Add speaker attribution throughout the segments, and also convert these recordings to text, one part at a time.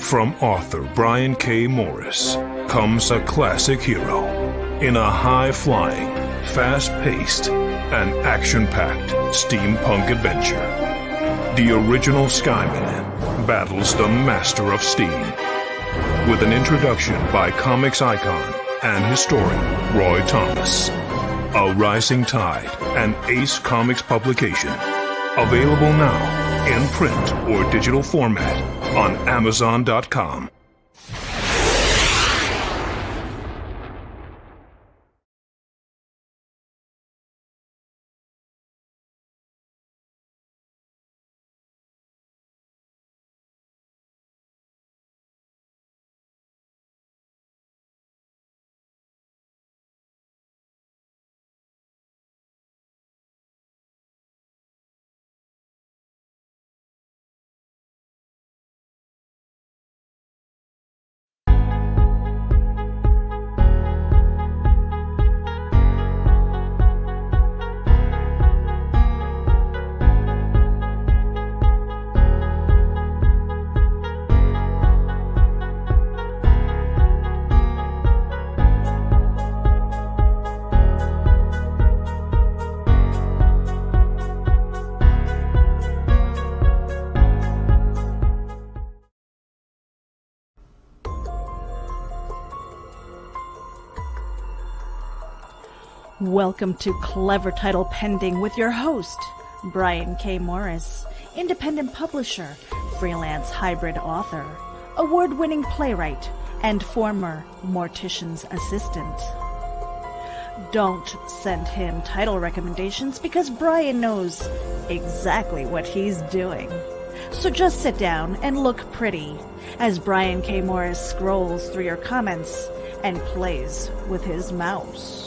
Speaker 1: From author Brian K. Morris comes a classic hero in a high-flying, fast-paced, and action-packed steampunk adventure. The original Skyman battles the Master of Steam with an introduction by comics icon and historian Roy Thomas. A Rising Tide, an Ace Comics publication. Available now in print or digital format on Amazon.com.
Speaker 2: Welcome to Clever Title Pending with your host, Brian K. Morris, independent publisher, freelance hybrid author, award-winning playwright, and former mortician's assistant. Don't send him title recommendations because Brian knows exactly what he's doing. So just sit down and look pretty as Brian K. Morris scrolls through your comments and plays with his mouse.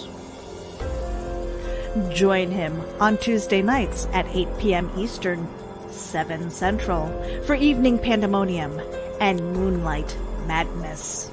Speaker 2: Join him on Tuesday nights at 8 p.m. Eastern, 7 Central, for Evening Pandemonium and Moonlight Madness.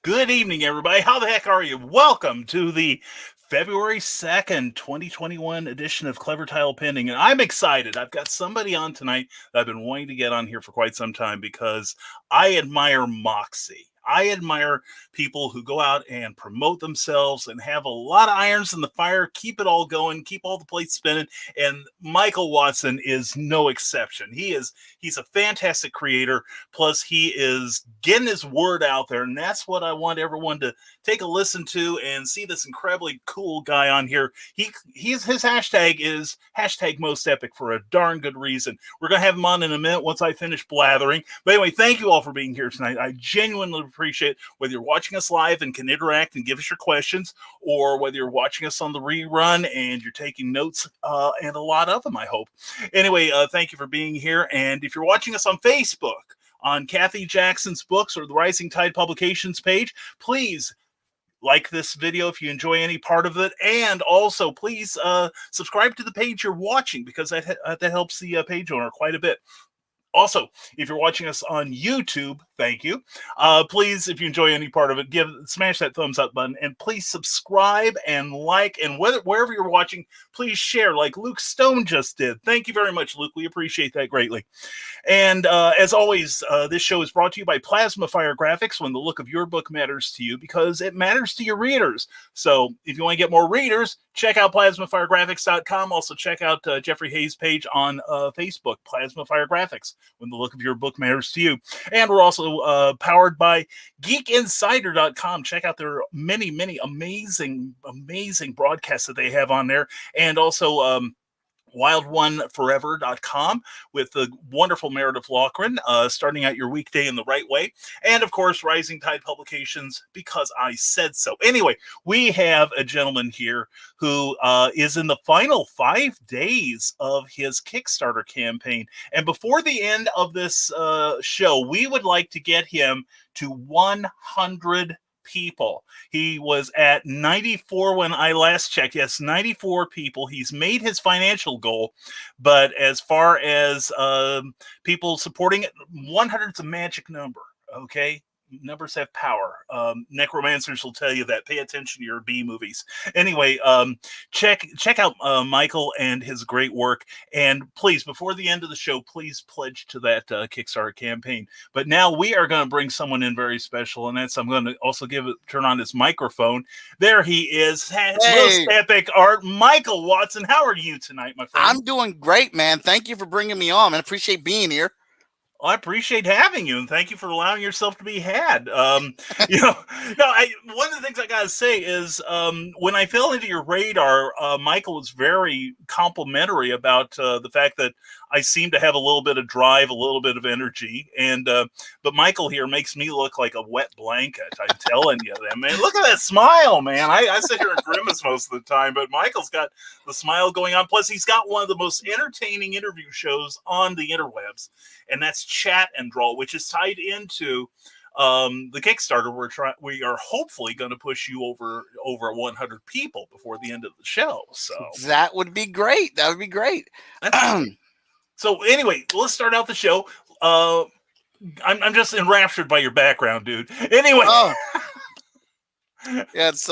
Speaker 3: Good evening, everybody. How the heck are you? Welcome to the February 2nd, 2021 edition of Clever Title Pending. And I'm excited. I've got somebody on tonight that I've been wanting to get on here for quite some time because I admire moxie. I admire people who go out and promote themselves and have a lot of irons in the fire, keep it all going, keep all the plates spinning. And Michael Watson is no exception. He's a fantastic creator. Plus, he is getting his word out there. And that's what I want everyone to take a listen to and see this incredibly cool guy on here. His hashtag is hashtag most epic for a darn good reason. We're going to have him on in a minute once I finish blathering. But anyway, thank you all for being here tonight. I genuinely appreciate whether you're watching us live and can interact and give us your questions, or whether you're watching us on the rerun and you're taking notes, and a lot of them, I hope. Anyway, thank you for being here. And if you're watching us on Facebook, on Kathy Jackson's books or the Rising Tide Publications page, please like this video if you enjoy any part of it, and also please subscribe to the page you're watching, because that helps the page owner quite a bit. Also, if you're watching us on YouTube, thank you. Please, if you enjoy any part of it, smash that thumbs up button, and please subscribe and like, and wherever you're watching, please share like Luke Stone just did. Thank you very much, Luke. We appreciate that greatly. And as always, this show is brought to you by Plasma Fire Graphics, when the look of your book matters to you, because it matters to your readers. So if you want to get more readers, check out PlasmaFireGraphics.com. Also check out Jeffrey Hayes' page on Facebook, Plasma Fire Graphics, when the look of your book matters to you. And we're also powered by GeekInsider.com. Check out their many, many amazing broadcasts that they have on there. And also WildOneForever.com with the wonderful Meredith Loughran, starting out your weekday in the right way. And of course, Rising Tide Publications, because I said so. Anyway, we have a gentleman here who is in the final 5 days of his Kickstarter campaign. And before the end of this show, we would like to get him to 100 people. He was at 94 when I last checked. Yes, 94 people. He's made his financial goal, but as far as people supporting it, 100 is a magic number. Okay, numbers have power. Necromancers will tell you that. Pay attention to your B movies. Anyway, check out Michael and his great work. And please, before the end of the show, please pledge to that Kickstarter campaign. But now we are going to bring someone in very special, and I'm going to also turn on his microphone. There he is.
Speaker 4: Hey.
Speaker 3: Most epic art, Michael Watson. How are you tonight, my friend?
Speaker 4: I'm doing great, man. Thank you for bringing me on, man. I appreciate being here.
Speaker 3: I appreciate having you, and thank you for allowing yourself to be had. One of the things I gotta say is when I fell into your radar, Michael was very complimentary about the fact that I seem to have a little bit of drive, a little bit of energy, and but Michael here makes me look like a wet blanket. I'm telling you, that man. Look at that smile, man. I sit here and grimace most of the time, but Michael's got the smile going on. Plus, he's got one of the most entertaining interview shows on the interwebs, and that's Chat and Draw, which is tied into the Kickstarter. We are hopefully going to push you over 100 people before the end of the show. So
Speaker 4: that would be great. That would be great.
Speaker 3: So anyway, let's start out the show. I'm just enraptured by your background, dude. Anyway,
Speaker 4: yeah, it's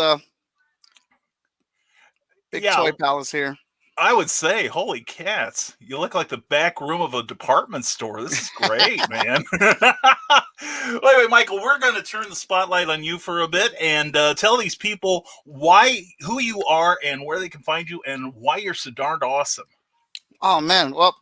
Speaker 4: big toy palace here.
Speaker 3: I would say, holy cats, you look like the back room of a department store. This is great, man. Anyway, Michael, we're going to turn the spotlight on you for a bit and tell these people who you are and where they can find you and why you're so darned awesome.
Speaker 4: Oh, man. Well,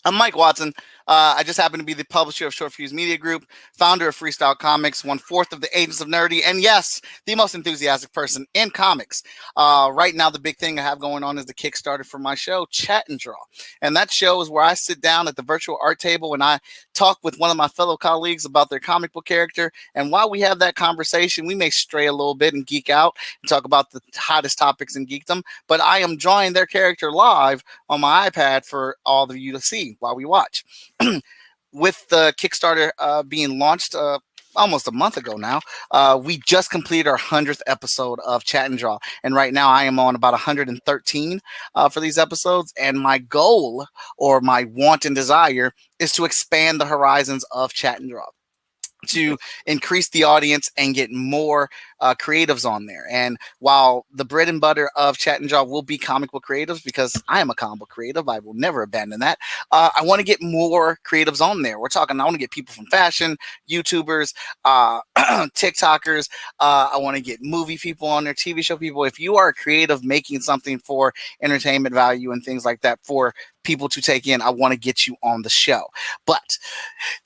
Speaker 4: I'm Mike Watson. I just happen to be the publisher of Short Fuse Media Group, founder of Freestyle Komics, 1/4 of the Agents of Nerdy, and yes, the most enthusiastic person in comics. Right now, the big thing I have going on is the Kickstarter for my show, Chat and Draw. And that show is where I sit down at the virtual art table and I talk with one of my fellow colleagues about their comic book character. And while we have that conversation, we may stray a little bit and geek out and talk about the hottest topics in geekdom. But I am drawing their character live on my iPad for all of you to see while we watch. With the Kickstarter being launched almost a month ago now, we just completed our 100th episode of Chat and Draw. And right now I am on about 113 for these episodes. And my goal or my want and desire is to expand the horizons of Chat and Draw, to increase the audience and get more creatives on there. And while the bread and butter of Chat and Draw will be comic book creatives, because I am a comic book creative, I will never abandon that. I want to get more creatives on there. I want to get people from fashion, YouTubers, TikTokers. I want to get movie people on there, TV show people. If you are a creative making something for entertainment value and things like that for people to take in, I want to get you on the show. But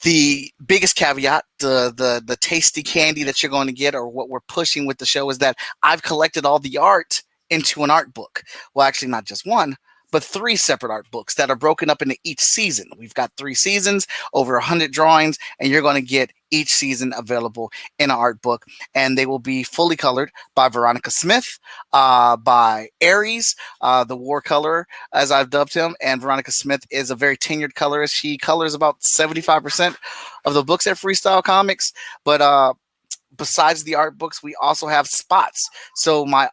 Speaker 4: the biggest caveat, the tasty candy that you're going to get, or what we're pushing with the show, is that I've collected all the art into an art book. Well, actually not just one, but 3 separate art books that are broken up into each season. We've got 3 seasons, over 100 drawings, and you're going to get each season available in an art book. And they will be fully colored by Veronica Smith, by Aries, the war colorer, as I've dubbed him. And Veronica Smith is a very tenured colorist. She colors about 75% of the books at Freestyle Komics. But besides the art books, we also have spots. So my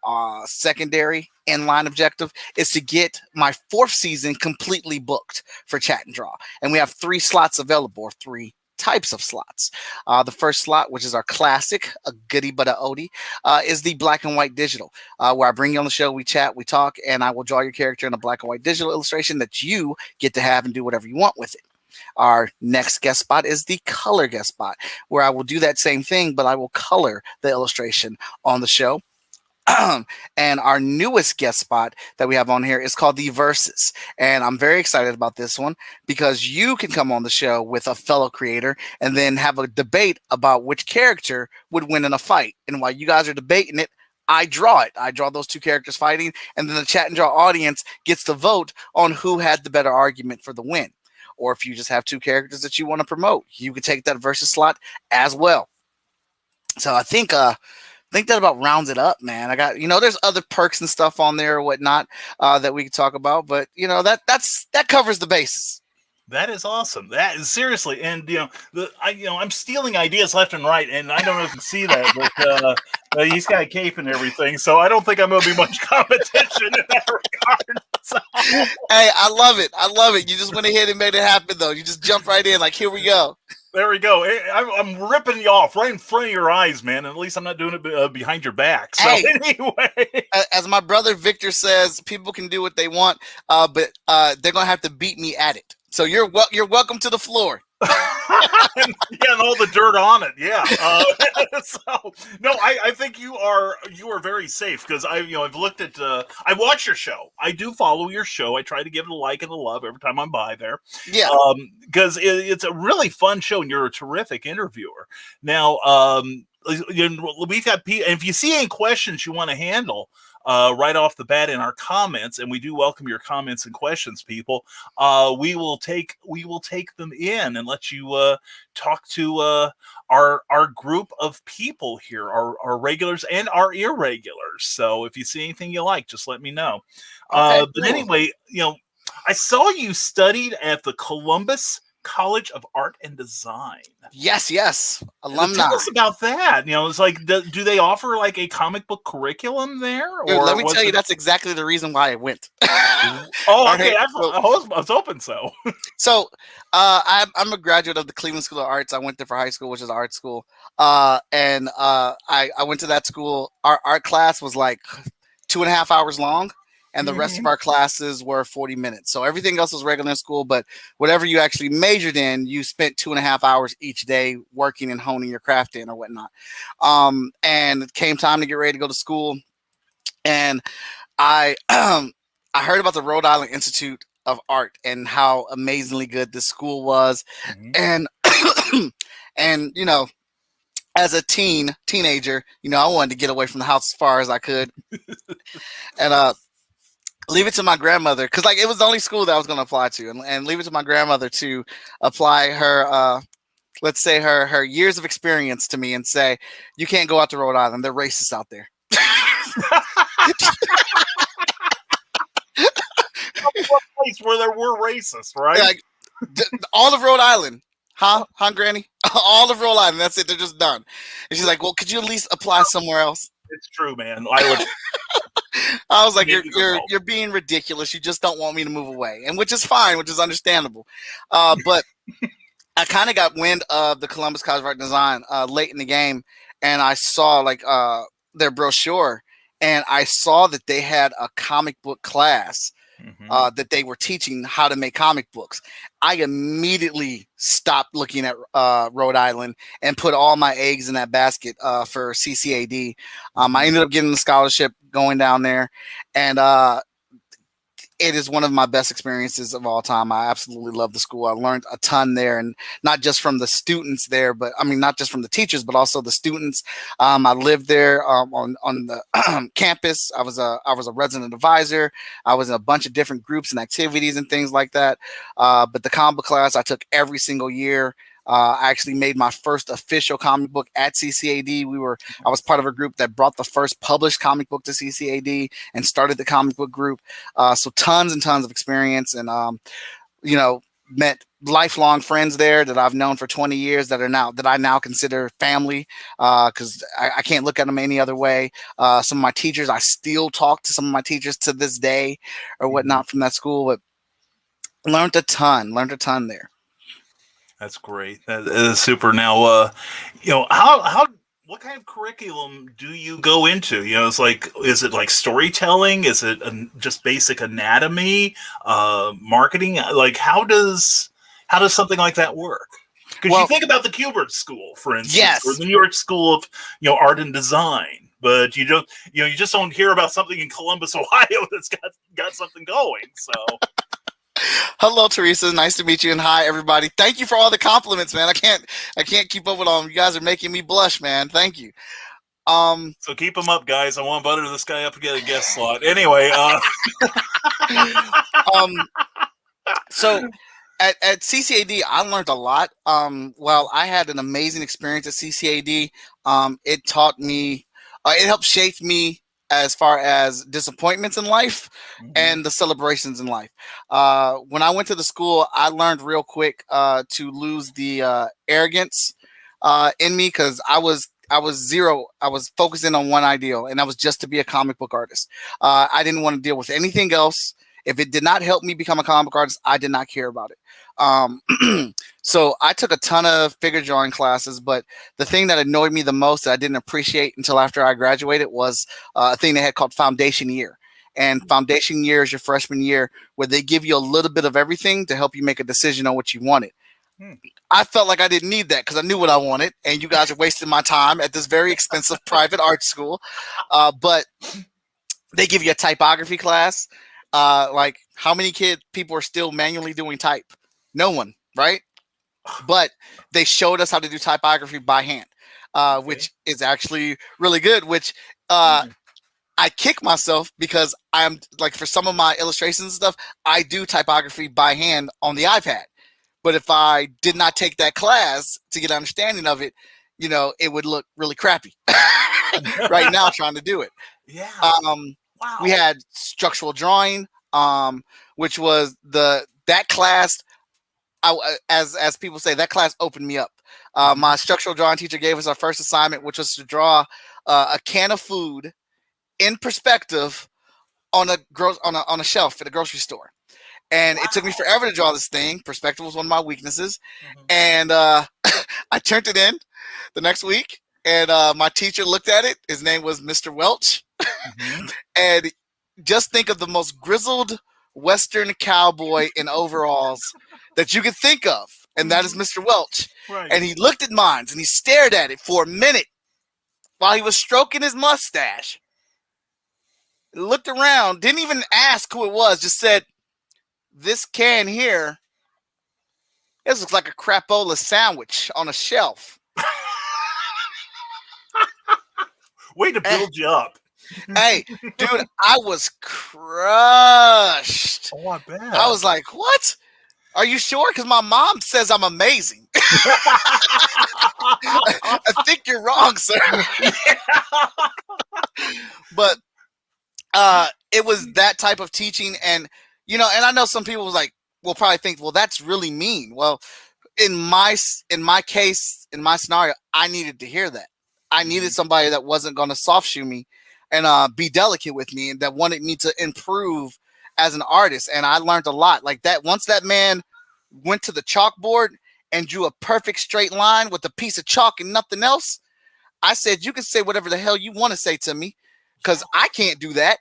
Speaker 4: secondary inline objective is to get my 4th season completely booked for Chat and Draw. And we have 3 slots available, or 3 types of slots. The first slot, which is our classic, a goodie but a oldie, is the black and white digital, where I bring you on the show, we chat, we talk, and I will draw your character in a black and white digital illustration that you get to have and do whatever you want with it. Our next guest spot is the color guest spot, where I will do that same thing, but I will color the illustration on the show. And our newest guest spot that we have on here is called the Versus. And I'm very excited about this one because you can come on the show with a fellow creator and then have a debate about which character would win in a fight. And while you guys are debating it, I draw it. I draw those 2 characters fighting, and then the Chat and Draw audience gets to vote on who had the better argument for the win. Or if you just have 2 characters that you want to promote, you can take that Versus slot as well. So I think that about rounds it up, man. I got, there's other perks and stuff on there or whatnot that we can talk about, but that covers the bases.
Speaker 3: That is awesome. That is seriously, and I'm stealing ideas left and right, and I don't know if you can see that, but he's got a cape and everything, so I don't think I'm going to be much competition in that regard. So.
Speaker 4: Hey, I love it. You just went ahead and made it happen, though. You just jumped right in, like, here we go.
Speaker 3: There we go. I'm ripping you off right in front of your eyes, man. And at least I'm not doing it behind your back. So
Speaker 4: Hey.
Speaker 3: anyway,
Speaker 4: As my brother Victor says, people can do what they want, but they're gonna have to beat me at it. So you're welcome to the floor.
Speaker 3: and all the dirt on it. Yeah. So no, I think you are very safe because I've looked at I watch your show. I do follow your show. I try to give it a like and a love every time I'm by there.
Speaker 4: Yeah.
Speaker 3: Because it's a really fun show and you're a terrific interviewer. Now, we've got and if you see any questions you want to handle. Right off the bat in our comments, and we do welcome your comments and questions, people. We will take them in and let you talk to our group of people here, our regulars and our irregulars. So if you see anything you like, just let me know.
Speaker 4: Okay,
Speaker 3: But anyway, I saw you studied at the Columbus College of Art and Design.
Speaker 4: Yes. Alumni.
Speaker 3: Tell us about that. It's like, do they offer like a comic book curriculum there?
Speaker 4: Dude, let me tell you, that's exactly the reason why I went.
Speaker 3: Oh, okay. I was hoping so.
Speaker 4: So, I'm a graduate of the Cleveland School of Arts. I went there for high school, which is an art school. And I went to that school. Our art class was like 2.5 hours long. And the rest of our classes were 40 minutes. So everything else was regular in school, but whatever you actually majored in, you spent 2.5 hours each day working and honing your craft in or whatnot. And it came time to get ready to go to school. And I I heard about the Rhode Island Institute of Art and how amazingly good this school was. And and as a teenager, I wanted to get away from the house as far as I could. And leave it to my grandmother, because like it was the only school that I was going to apply to, and leave it to my grandmother to apply her, let's say her years of experience to me and say, you can't go out to Rhode Island. They're racist out there.
Speaker 3: Place where there were racists, right?
Speaker 4: Like, all of Rhode Island. Huh, Granny? All of Rhode Island. That's it. They're just done. And she's like, well, could you at least apply somewhere else?
Speaker 3: It's true, man.
Speaker 4: I was like, you're being ridiculous. You just don't want me to move away, and which is fine, which is understandable. But I kind of got wind of the Columbus College of Art and Design late in the game, and I saw like their brochure, and I saw that they had a comic book class that they were teaching how to make comic books. I immediately stopped looking at Rhode Island and put all my eggs in that basket for CCAD. I ended up getting the scholarship going down there, and it is one of my best experiences of all time. I absolutely love the school. I learned a ton there, and not just from the students there, but I mean, not just from the teachers, but also the students. I lived there on the campus. I was a resident advisor. I was in a bunch of different groups and activities and things like that. But the comic book class I took every single year. I actually made my first official comic book at CCAD. I was part of a group that brought the first published comic book to CCAD and started the comic book group. So tons and tons of experience, and met lifelong friends there that I've known for 20 years that I now consider family, because I can't look at them any other way. Some of my teachers, I still talk to some of my teachers to this day or whatnot from that school, but learned a ton there.
Speaker 3: That's great. That is super. Now, how what kind of curriculum do you go into? It's like, is it like storytelling? Is it just basic anatomy, marketing? Like, how does something like that work? Because you think about the Kubert School, for instance,
Speaker 4: yes,
Speaker 3: or the New York School of Art and Design, but you just don't hear about something in Columbus, Ohio that's got something going. So.
Speaker 4: Hello, Teresa. Nice to meet you, and hi, everybody. Thank you for all the compliments, man. I can't keep up with all of them. You guys are making me blush, man. Thank you.
Speaker 3: So keep them up, guys. I want to butter this guy up to get a guest slot. Anyway,
Speaker 4: so at CCAD, I learned a lot. Well, I had an amazing experience at CCAD. It taught me, it helped shape me as far as disappointments in life and the celebrations in life. When I went to the school, I learned real quick to lose the arrogance in me, because I was zero. I was focusing on one ideal, and that was just to be a comic book artist. I didn't want to deal with anything else. If it did not help me become a comic book artist, I did not care about it. So I took a ton of figure drawing classes, but the thing that annoyed me the most that I didn't appreciate until after I graduated was a thing they had called foundation year. And foundation year is your freshman year where they give you a little bit of everything to help you make a decision on what you wanted. I felt like I didn't need that because I knew what I wanted, and you guys are wasting my time at this very expensive private art school. But they give you a typography class. Like how many people are still manually doing type? No one, right? But they showed us how to do typography by hand, which is actually really good. Which I kick myself because I'm like, for some of my illustrations and stuff, I do typography by hand on the iPad. But if I did not take that class to get an understanding of it, you know, it would look really crappy right now trying to do it.
Speaker 3: Yeah.
Speaker 4: Wow. We had structural drawing, which was that class. As people say, that class opened me up. My structural drawing teacher gave us our first assignment, which was to draw a can of food in perspective on a shelf at a grocery store. And it took me forever to draw this thing. Perspective was one of my weaknesses. And I turned it in the next week, and my teacher looked at it. His name was Mr. Welch. And just think of the most grizzled Western cowboy in overalls that you could think of, and that is Mr. Welch.
Speaker 3: Right.
Speaker 4: And he looked at mine, and he stared at it for a minute while he was stroking his mustache. He looked around, didn't even ask who it was, just said, "This can here, this looks like a crapola sandwich on a shelf."
Speaker 3: Way to build you up.
Speaker 4: Hey, dude, I was crushed.
Speaker 3: Oh, I bet.
Speaker 4: I was like, "What? Are you sure?" Because my mom says I'm amazing. I think you're wrong, sir. But it was that type of teaching, and you know, and I know some people will probably think, well, that's really mean. Well, in my case, in my scenario, I needed to hear that. I needed somebody that wasn't going to soft shoe me and be delicate with me, and that wanted me to improve as an artist. And I learned a lot. Like that, once that man went to the chalkboard and drew a perfect straight line with a piece of chalk and nothing else, I said, "You can say whatever the hell you want to say to me, because I can't do that."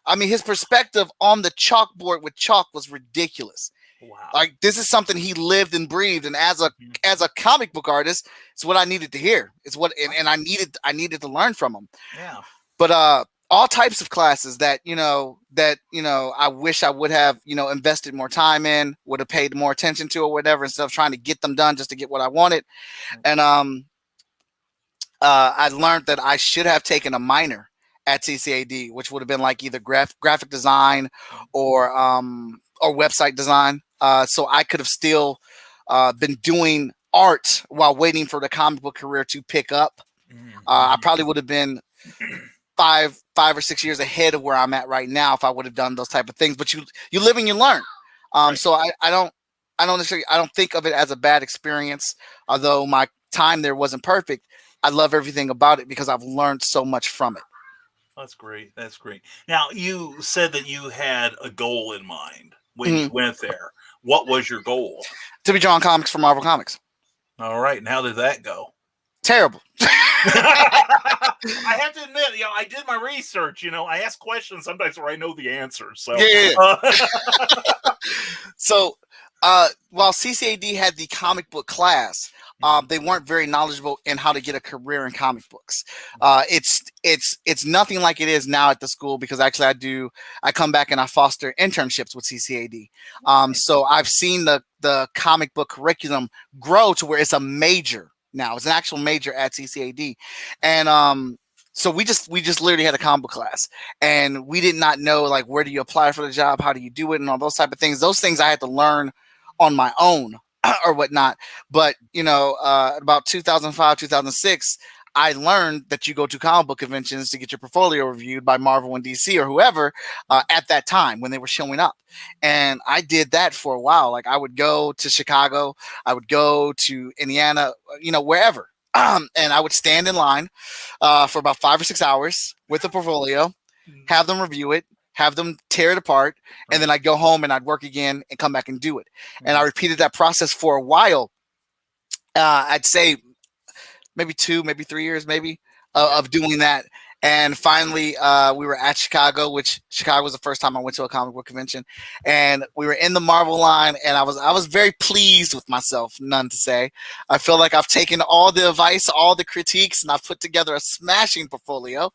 Speaker 4: I mean, his perspective on the chalkboard with chalk was ridiculous.
Speaker 3: Wow.
Speaker 4: Like, this is something he lived and breathed. And as a comic book artist, it's what I needed to hear. It's what, and I needed to learn from him.
Speaker 3: Yeah.
Speaker 4: But all types of classes that I wish I would have, invested more time in, would have paid more attention to, or whatever, instead of trying to get them done just to get what I wanted. And I learned that I should have taken a minor at CCAD, which would have been like either graphic design or website design. So I could have still been doing art while waiting for the comic book career to pick up. I probably would have been 5 or 6 years ahead of where I'm at right now if I would have done those type of things. But you live and you learn. Right. So I don't think of it as a bad experience, although my time there wasn't perfect. I love everything about it because I've learned so much from it.
Speaker 3: That's great. That's great. Now, you said that you had a goal in mind when you went there. What was your goal?
Speaker 4: To be drawing comics for Marvel Comics.
Speaker 3: All right. And how did that go? Terrible. I have to admit, I did my research. I ask questions sometimes where I know the answer. So,
Speaker 4: So, while CCAD had the comic book class, they weren't very knowledgeable in how to get a career in comic books. It's nothing like it is now at the school, because actually I come back and I foster internships with CCAD. So I've seen the comic book curriculum grow to where it's a major now. It's an actual major at CCAD. And so we just literally had a comic book class, and we did not know, like, where do you apply for the job? How do you do it? And all those type of things. Those things I had to learn on my own or whatnot. But, about 2005, 2006, I learned that you go to comic book conventions to get your portfolio reviewed by Marvel and DC or whoever at that time when they were showing up. And I did that for a while. Like, I would go to Chicago, I would go to Indiana, wherever. And I would stand in line for about 5 or 6 hours with a portfolio, have them review it, have them tear it apart, and then I'd go home and I'd work again and come back and do it. And I repeated that process for a while. I'd say maybe 2, maybe 3 years, maybe of doing that. And finally, we were at Chicago, which Chicago was the first time I went to a comic book convention, and we were in the Marvel line, and I was very pleased with myself, none to say. I feel like I've taken all the advice, all the critiques, and I've put together a smashing portfolio.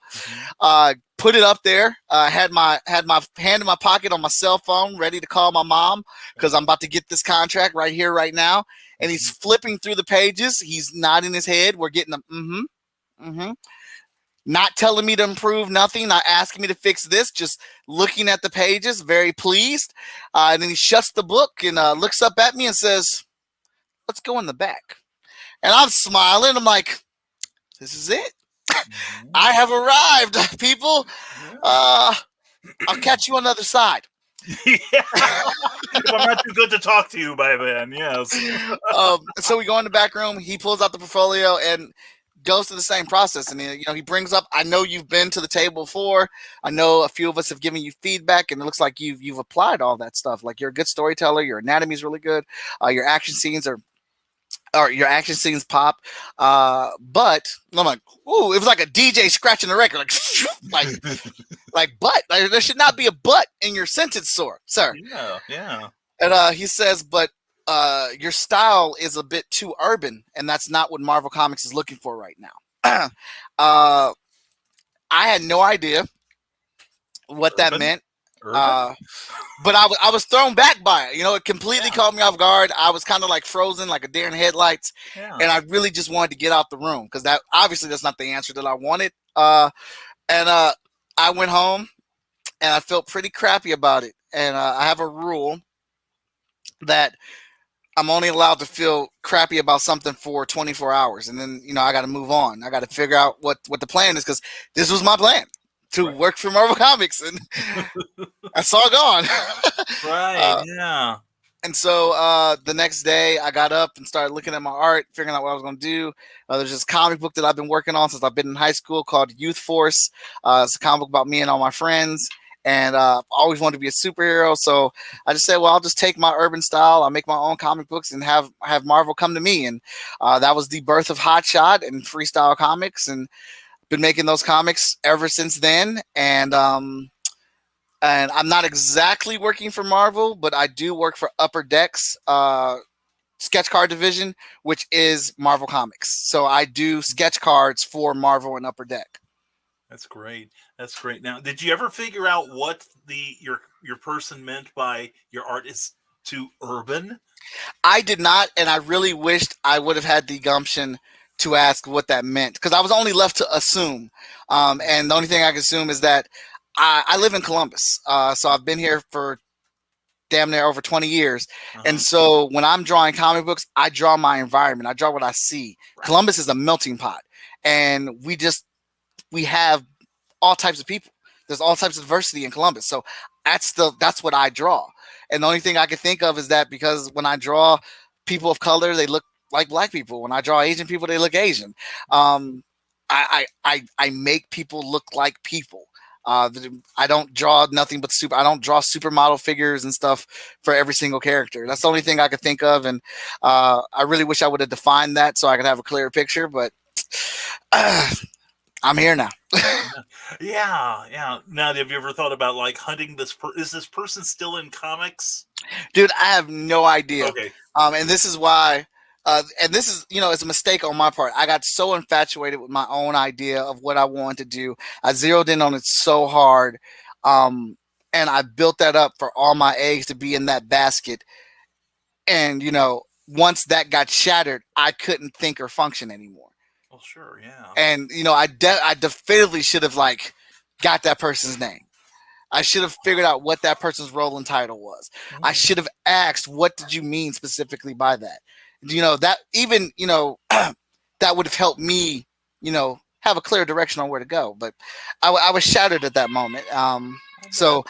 Speaker 4: Put it up there. Had my hand in my pocket on my cell phone, ready to call my mom because I'm about to get this contract right here, right now. And he's flipping through the pages. He's nodding his head. We're getting them. Not telling me to improve nothing, not asking me to fix this, just looking at the pages, very pleased. And then he shuts the book and looks up at me and says, "Let's go in the back." And I'm smiling. I'm like, this is it. I have arrived, people. I'll catch you on the other side.
Speaker 3: If I'm not too good to talk to you by then, yes.
Speaker 4: So we go in the back room. He pulls out the portfolio and goes through the same process, and he brings up, I know you've been to the table before. I know a few of us have given you feedback, and it looks like you've applied all that stuff. Like, you're a good storyteller. Your anatomy is really good. Your action scenes pop. But I'm like, ooh, it was like a DJ scratching the record, but there should not be a but in your sentence, sir.
Speaker 3: Yeah.
Speaker 4: And he says, but your style is a bit too urban, and that's not what Marvel Comics is looking for right now. I had no idea what that meant. But I was thrown back by it. It completely caught me off guard. I was kind of like frozen, like a deer in headlights. And I really just wanted to get out the room because that's not the answer that I wanted. And I went home and I felt pretty crappy about it. And I have a rule that I'm only allowed to feel crappy about something for 24 hours. And then, I got to move on. I got to figure out what the plan is, because this was my plan to work for Marvel Comics. And that's all gone.
Speaker 3: Yeah.
Speaker 4: And so the next day I got up and started looking at my art, figuring out what I was going to do. There's this comic book that I've been working on since I've been in high school called Youth Force. It's a comic book about me and all my friends. And I've always wanted to be a superhero. So I just said, well, I'll just take my urban style. I'll make my own comic books and have Marvel come to me. And that was the birth of Hot Shot and Freestyle Komics. And been making those comics ever since then. And I'm not exactly working for Marvel, but I do work for Upper Deck's sketch card division, which is Marvel Comics. So I do sketch cards for Marvel and Upper Deck.
Speaker 3: That's great. Now, did you ever figure out what your person meant by your art is too urban?
Speaker 4: I did not, and I really wished I would have had the gumption to ask what that meant, because I was only left to assume. And the only thing I can assume is that I live in Columbus, so I've been here for damn near over 20 years. And so when I'm drawing comic books, I draw my environment. I draw what I see. Right. Columbus is a melting pot, and we have all types of people. There's all types of diversity in Columbus. So that's what I draw. And the only thing I can think of is that because when I draw people of color, they look like black people. When I draw Asian people, they look Asian. I make people look like people. I don't draw nothing but I don't draw supermodel figures and stuff for every single character. That's the only thing I could think of. And I really wish I would have defined that so I could have a clearer picture, but I'm here now.
Speaker 3: Yeah. Now, have you ever thought about like hunting this? Is this person still in comics?
Speaker 4: Dude, I have no idea.
Speaker 3: Okay.
Speaker 4: And this is why, and this is, it's a mistake on my part. I got so infatuated with my own idea of what I wanted to do. I zeroed in on it so hard. And I built that up for all my eggs to be in that basket. And, once that got shattered, I couldn't think or function anymore.
Speaker 3: Well, sure, yeah.
Speaker 4: And I definitively should have got that person's name. I should have figured out what that person's role and title was. Mm-hmm. I should have asked, what did you mean specifically by that? That even that would have helped me have a clear direction on where to go. But I was shattered at that moment. So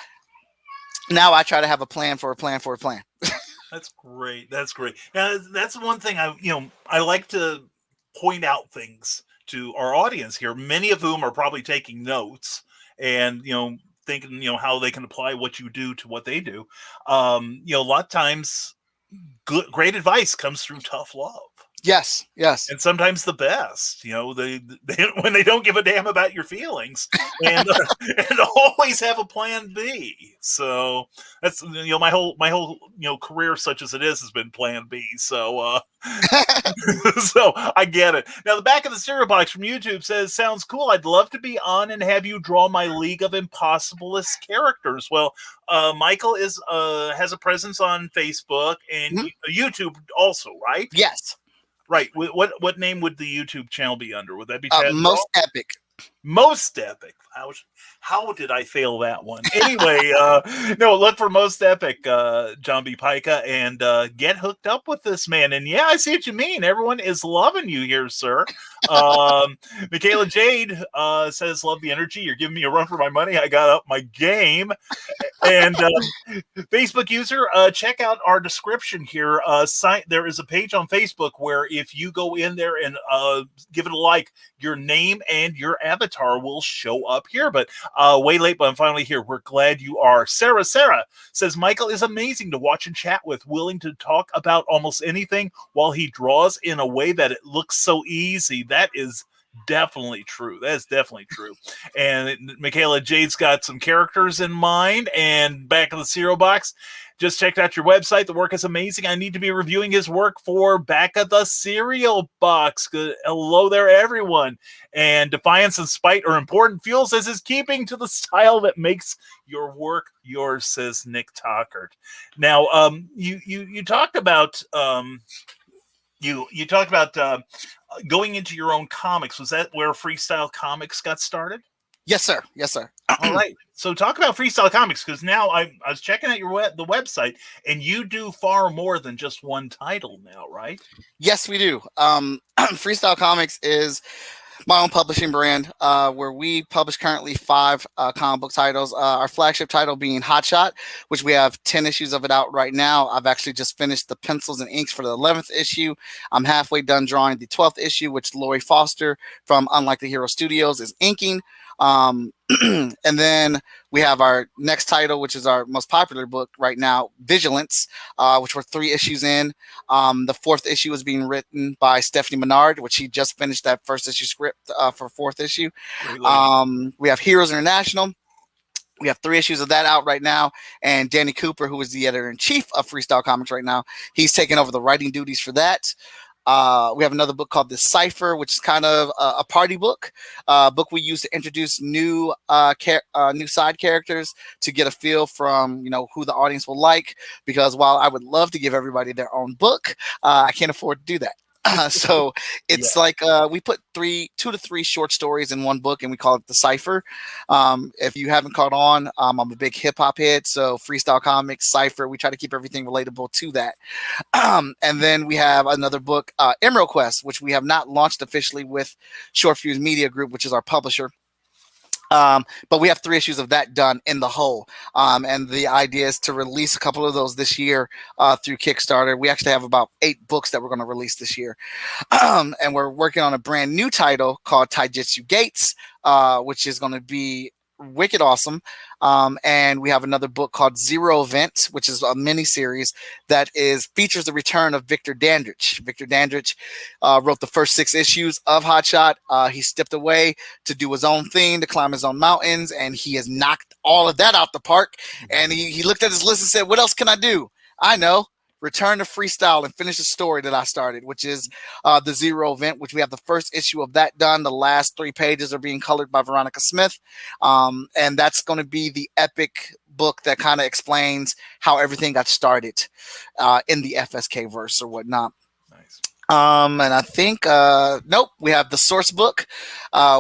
Speaker 4: now I try to have a plan for a plan for a plan.
Speaker 3: That's great. Now, that's one thing I like to point out things to our audience here, many of whom are probably taking notes and thinking, how they can apply what you do to what they do. A lot of times great advice comes through tough love.
Speaker 4: Yes.
Speaker 3: And sometimes the best, they when they don't give a damn about your feelings, and and always have a plan B. So that's my whole career, such as it is, has been plan B. So so I get it. Now the back of the cereal box from YouTube says, "Sounds cool. I'd love to be on and have you draw my League of Impossibilist characters." Well, Michael has a presence on Facebook and YouTube also, right?
Speaker 4: Yes.
Speaker 3: Right. What name would the YouTube channel be under? Would that be Chad
Speaker 4: Most Epic?
Speaker 3: Most Epic. How did I fail that one? Anyway, no, look for Most Epic, John B. Pica, and get hooked up with this man. And yeah, I see what you mean. Everyone is loving you here, sir. Michaela Jade says, "Love the energy. You're giving me a run for my money. I got up my game." And Facebook user, check out our description here. There is a page on Facebook where if you go in there and give it a like, your name and your avatar will show up here. But way late, but I'm finally here. We're glad you are. Sarah says, "Michael is amazing to watch and chat with, willing to talk about almost anything while he draws in a way that it looks so easy." That is definitely true. That is definitely true. And Michaela Jade's got some characters in mind. And back in the cereal box, just checked out your website. The work is amazing. I need to be reviewing his work for Back of the Cereal Box. Good. Hello there, everyone. And Defiance and Spite are important. Fuel says is keeping to the style that makes your work yours, says Nick Tockert. Now, you talked about you talked about going into your own comics. Was that where Freestyle Komics got started?
Speaker 4: Yes, sir.
Speaker 3: All right. So talk about Freestyle Komics, because now I was checking out the website, and you do far more than just one title now, right?
Speaker 4: Yes, we do. Freestyle Komics is my own publishing brand, where we publish currently 5 comic book titles. Our flagship title being Hot Shot, which we have 10 issues of it out right now. I've actually just finished the pencils and inks for the 11th issue. I'm halfway done drawing the 12th issue, which Lori Foster from Unlike the Hero Studios is inking. And then we have our next title, which is our most popular book right now, Vigilance, which we're 3 issues in. The 4th issue is being written by Stephanie Menard, which she just finished that first issue script for 4th issue. We have Heroes International. We have 3 issues of that out right now. And Danny Cooper, who is the editor-in-chief of Freestyle Comics right now, he's taking over the writing duties for that. We have another book called The Cipher, which is kind of a party book. Book we use to introduce new side characters to get a feel from who the audience will like. Because while I would love to give everybody their own book, I can't afford to do that. So it's like we put 2 to 3 short stories in one book, and we call it The Cipher. If you haven't caught on, I'm a big hip hop head, so Freestyle Comics, Cipher, we try to keep everything relatable to that. And then we have another book, Emerald Quest, which we have not launched officially with Short Fuse Media Group, which is our publisher. But we have 3 issues of that done in the whole. And the idea is to release a couple of those this year through Kickstarter. We actually have about 8 books that we're going to release this year. And we're working on a brand new title called Taijutsu Gates, which is going to be wicked awesome. And we have another book called Zero Event, which is a mini series that features the return of Victor Dandridge. Victor Dandridge wrote the first 6 issues of Hot Shot. He stepped away to do his own thing, to climb his own mountains, and he has knocked all of that out the park. And he looked at his list and said, "What else can I do? I know. Return to freestyle and finish the story that I started," which is the Zero Event, which we have the first issue of that done. The last 3 pages are being colored by Veronica Smith. And that's going to be the epic book that kind of explains how everything got started in the FSK verse or whatnot.
Speaker 3: Nice.
Speaker 4: And I think, we have the source book,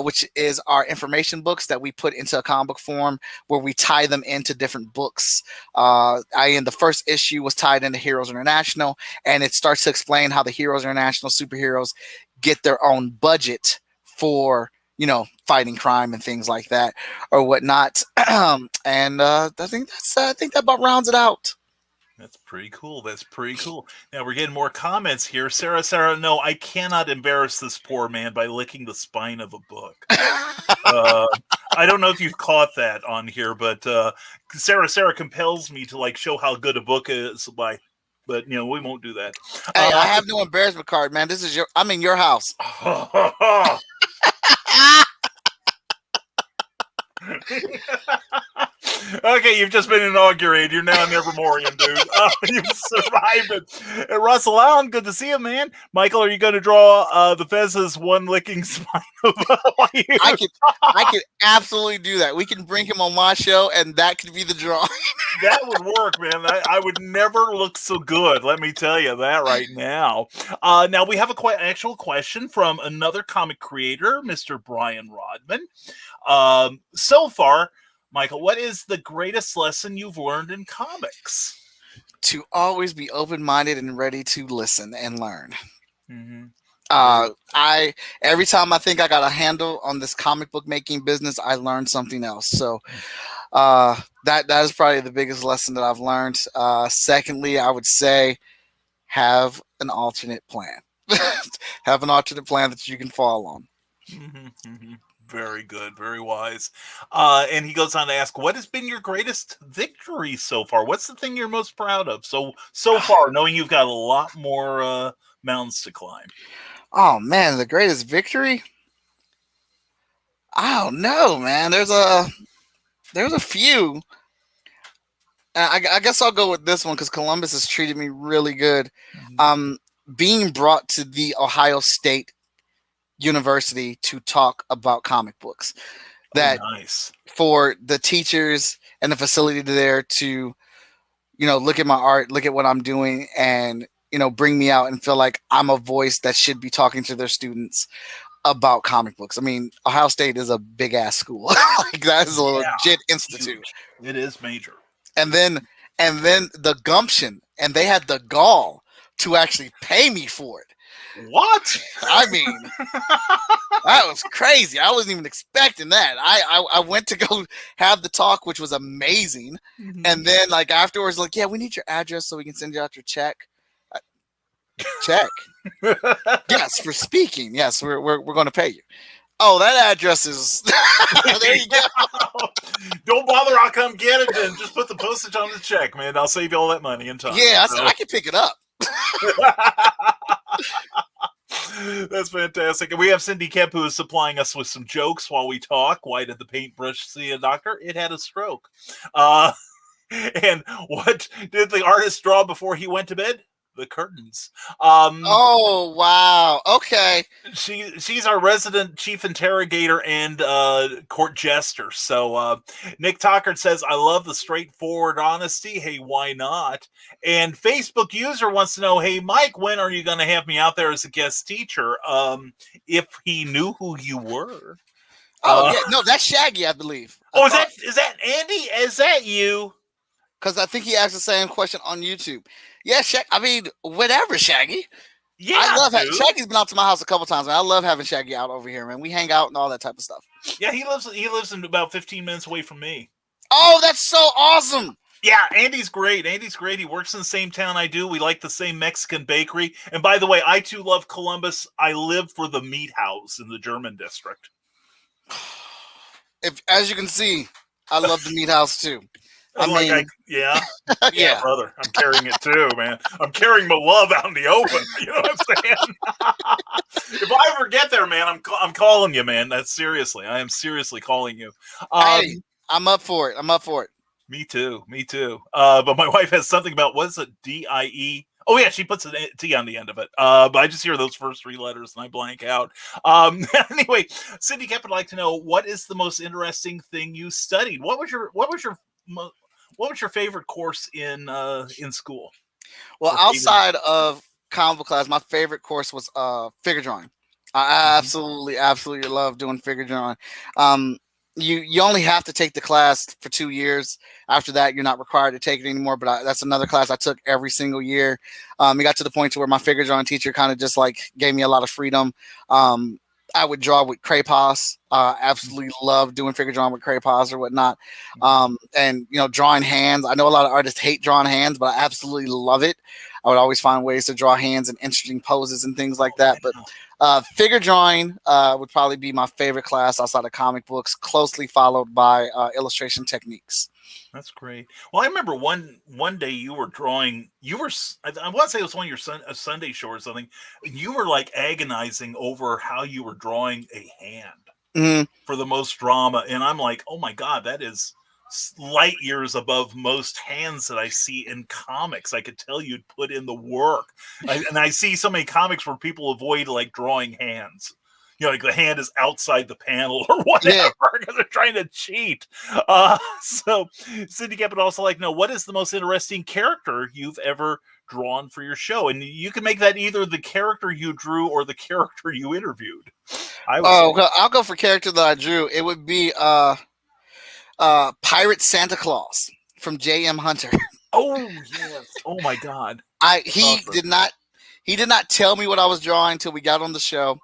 Speaker 4: which is our information books that we put into a comic book form where we tie them into different books. In the first issue was tied into Heroes International, and it starts to explain how the Heroes International superheroes get their own budget for, fighting crime and things like that or whatnot. And I think that about rounds it out.
Speaker 3: That's pretty cool. That's pretty cool. Now we're getting more comments here. Sarah, no, I cannot embarrass this poor man by licking the spine of a book. I don't know if you've caught that on here, but Sarah compels me to like show how good a book is by, but we won't do that.
Speaker 4: Hey, I have no embarrassment card, man. I'm in your house.
Speaker 3: Okay, you've just been inaugurated. You're now Nevermorian, dude. You've survived it. Russell Allen, good to see you, man. Michael, are you going to draw the Fez's one licking spine?
Speaker 4: I could absolutely do that. We can bring him on my show, and that could be the drawing.
Speaker 3: That would work, man. I would never look so good. Let me tell you that right now. Now we have actual question from another comic creator, Mr. Brian Rodman. So far, Michael, what is the greatest lesson you've learned in comics?
Speaker 4: To always be open-minded and ready to listen and learn.
Speaker 3: Mm-hmm.
Speaker 4: Every time I think I got a handle on this comic book making business, I learned something else. So that is probably the biggest lesson that I've learned. Secondly, I would say have an alternate plan. Have an alternate plan that you can fall on.
Speaker 3: Mm-hmm, mm-hmm. Very good, very wise. And he goes on to ask, what has been your greatest victory so far? What's the thing you're most proud of so far, knowing you've got a lot more mountains to climb?
Speaker 4: Oh man, the greatest victory? I don't know, man. There's a few. I guess I'll go with this one because Columbus has treated me really good. Mm-hmm. Being brought to the Ohio State University to talk about comic books. That
Speaker 3: nice.
Speaker 4: For the teachers and the facility there to, look at my art, look at what I'm doing, and bring me out and feel like I'm a voice that should be talking to their students about comic books. I mean, Ohio State is a big ass school. Like that is a legit institute.
Speaker 3: It is major.
Speaker 4: And then the gumption, and they had the gall to actually pay me for it.
Speaker 3: What?
Speaker 4: I mean, that was crazy. I wasn't even expecting that. I went to go have the talk, which was amazing. Mm-hmm. And then like afterwards, like, yeah, we need your address so we can send you out your check. Check. Yes, for speaking. Yes, we're going to pay you. Oh, that address is there you go.
Speaker 3: Don't bother, I'll come get it and just put the postage on the check, man. I'll save you all that money in time.
Speaker 4: Yeah, I can pick it up.
Speaker 3: That's fantastic. And we have Cindy Kemp, who is supplying us with some jokes while we talk. Why did the paintbrush see a doctor? It had a stroke. And what did the artist draw before he went to bed? The curtains.
Speaker 4: Oh wow. Okay.
Speaker 3: She's our resident chief interrogator and court jester. So Nick Tockard says, I love the straightforward honesty. Hey, why not? And Facebook user wants to know, hey Mike, when are you gonna have me out there as a guest teacher? If he knew who you were.
Speaker 4: Oh yeah, no, that's Shaggy, I believe.
Speaker 3: Is that Andy? Is that you?
Speaker 4: Because I think he asked the same question on YouTube. Yeah, I mean, whatever, Shaggy.
Speaker 3: Yeah,
Speaker 4: I love Shaggy's been out to my house a couple times, man. I love having Shaggy out over here, man. We hang out and all that type of stuff.
Speaker 3: Yeah, he lives in about 15 minutes away from me.
Speaker 4: Oh, that's so awesome.
Speaker 3: Yeah, Andy's great. He works in the same town I do. We like the same Mexican bakery. And by the way, I too love Columbus. I live for the meat house in the German district.
Speaker 4: As you can see, I love the meat house too.
Speaker 3: Yeah, brother. I'm carrying it too, man. I'm carrying my love out in the open. You know what I'm saying? If I ever get there, man, I'm calling you, man. That's seriously. I am seriously calling you.
Speaker 4: Hey, I'm up for it.
Speaker 3: Me too. But my wife has something about, what is it? DIE? Oh yeah, she puts a T on the end of it. But I just hear those first three letters and I blank out. Anyway, Cindy Kemp would like to know, what is the most interesting thing you studied? What was your favorite course in school?
Speaker 4: Well, outside of comic book class, my favorite course was figure drawing. I absolutely love doing figure drawing. You only have to take the class for 2 years. After that, you're not required to take it anymore. But that's another class I took every single year. It got to the point to where my figure drawing teacher kind of just like gave me a lot of freedom. I would draw with crayons. Absolutely love doing figure drawing with crayons or whatnot. And drawing hands. I know a lot of artists hate drawing hands, but I absolutely love it. I would always find ways to draw hands in interesting poses and things like that. But figure drawing would probably be my favorite class outside of comic books, closely followed by illustration techniques.
Speaker 3: That's great. Well, I remember one day you were drawing. I want to say it was one of your a Sunday show or something. You were like agonizing over how you were drawing a hand for the most drama, and I'm like, oh my god, that is light years above most hands that I see in comics. I could tell you'd put in the work, and I see so many comics where people avoid like drawing hands. Like the hand is outside the panel or whatever because they're trying to cheat. So Cindy Cap would also like to know, what is the most interesting character you've ever drawn for your show? And you can make that either the character you drew or the character you interviewed.
Speaker 4: I'll go for character that I drew. It would be Pirate Santa Claus from J.M. Hunter.
Speaker 3: Oh yes! Oh my God!
Speaker 4: He did not tell me what I was drawing until we got on the show.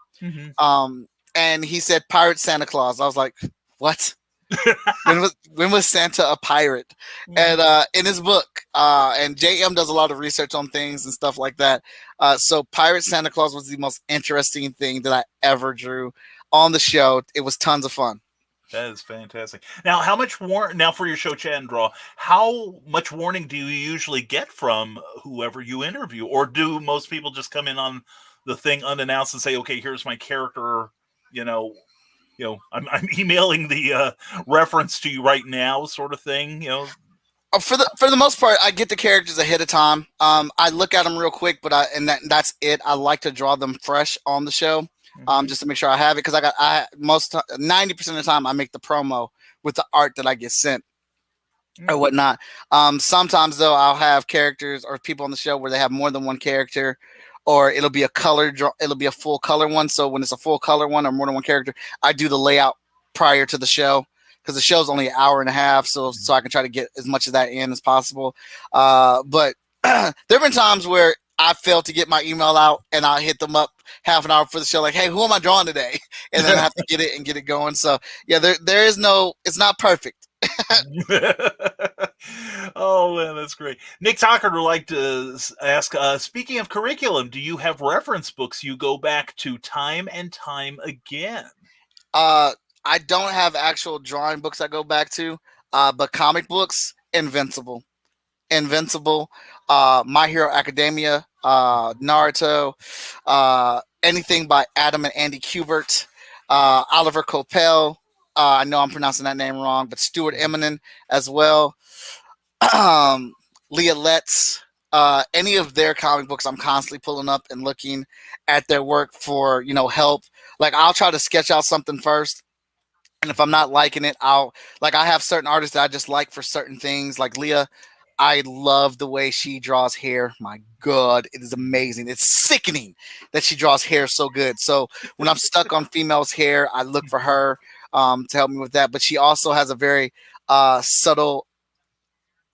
Speaker 4: And he said Pirate Santa Claus. I was like, what? when was Santa a pirate? And in his book, and JM does a lot of research on things and stuff like that. So Pirate Santa Claus was the most interesting thing that I ever drew on the show. It was tons of fun.
Speaker 3: That is fantastic. Now, how much now for your show, Chat and Draw, how much warning do you usually get from whoever you interview? Or do most people just come in on the thing unannounced and say, okay, here's my character, I'm emailing the reference to you right now, sort of thing,
Speaker 4: For the most part, I get the characters ahead of time. I look at them real quick, but that's it. I like to draw them fresh on the show, just to make sure I have it, because 90% of the time I make the promo with the art that I get sent or whatnot. Sometimes though, I'll have characters or people on the show where they have more than one character. Or it'll be a it'll be a full color one. So when it's a full color one or more than one character, I do the layout prior to the show, because the show's only an hour and a half, so I can try to get as much of that in as possible. But there have been times where I failed to get my email out, and I hit them up half an hour for the show, like, hey, who am I drawing today? And then I have to get it going. So yeah, there is it's not perfect.
Speaker 3: Oh man, that's great. Nick Tucker would like to ask, speaking of curriculum, do you have reference books you go back to time and time again?
Speaker 4: I don't have actual drawing books I go back to, but comic books, Invincible, My Hero Academia, Naruto, anything by Adam and Andy Kubert, Oliver Coipel. I know I'm pronouncing that name wrong, but Stuart Eminem as well. Leah Letts, any of their comic books, I'm constantly pulling up and looking at their work for, help. Like, I'll try to sketch out something first, and if I'm not liking it, I have certain artists that I just like for certain things. Like Leah, I love the way she draws hair. My God, it is amazing. It's sickening that she draws hair so good. So when I'm stuck on females' hair, I look for her to help me with that. But she also has a very subtle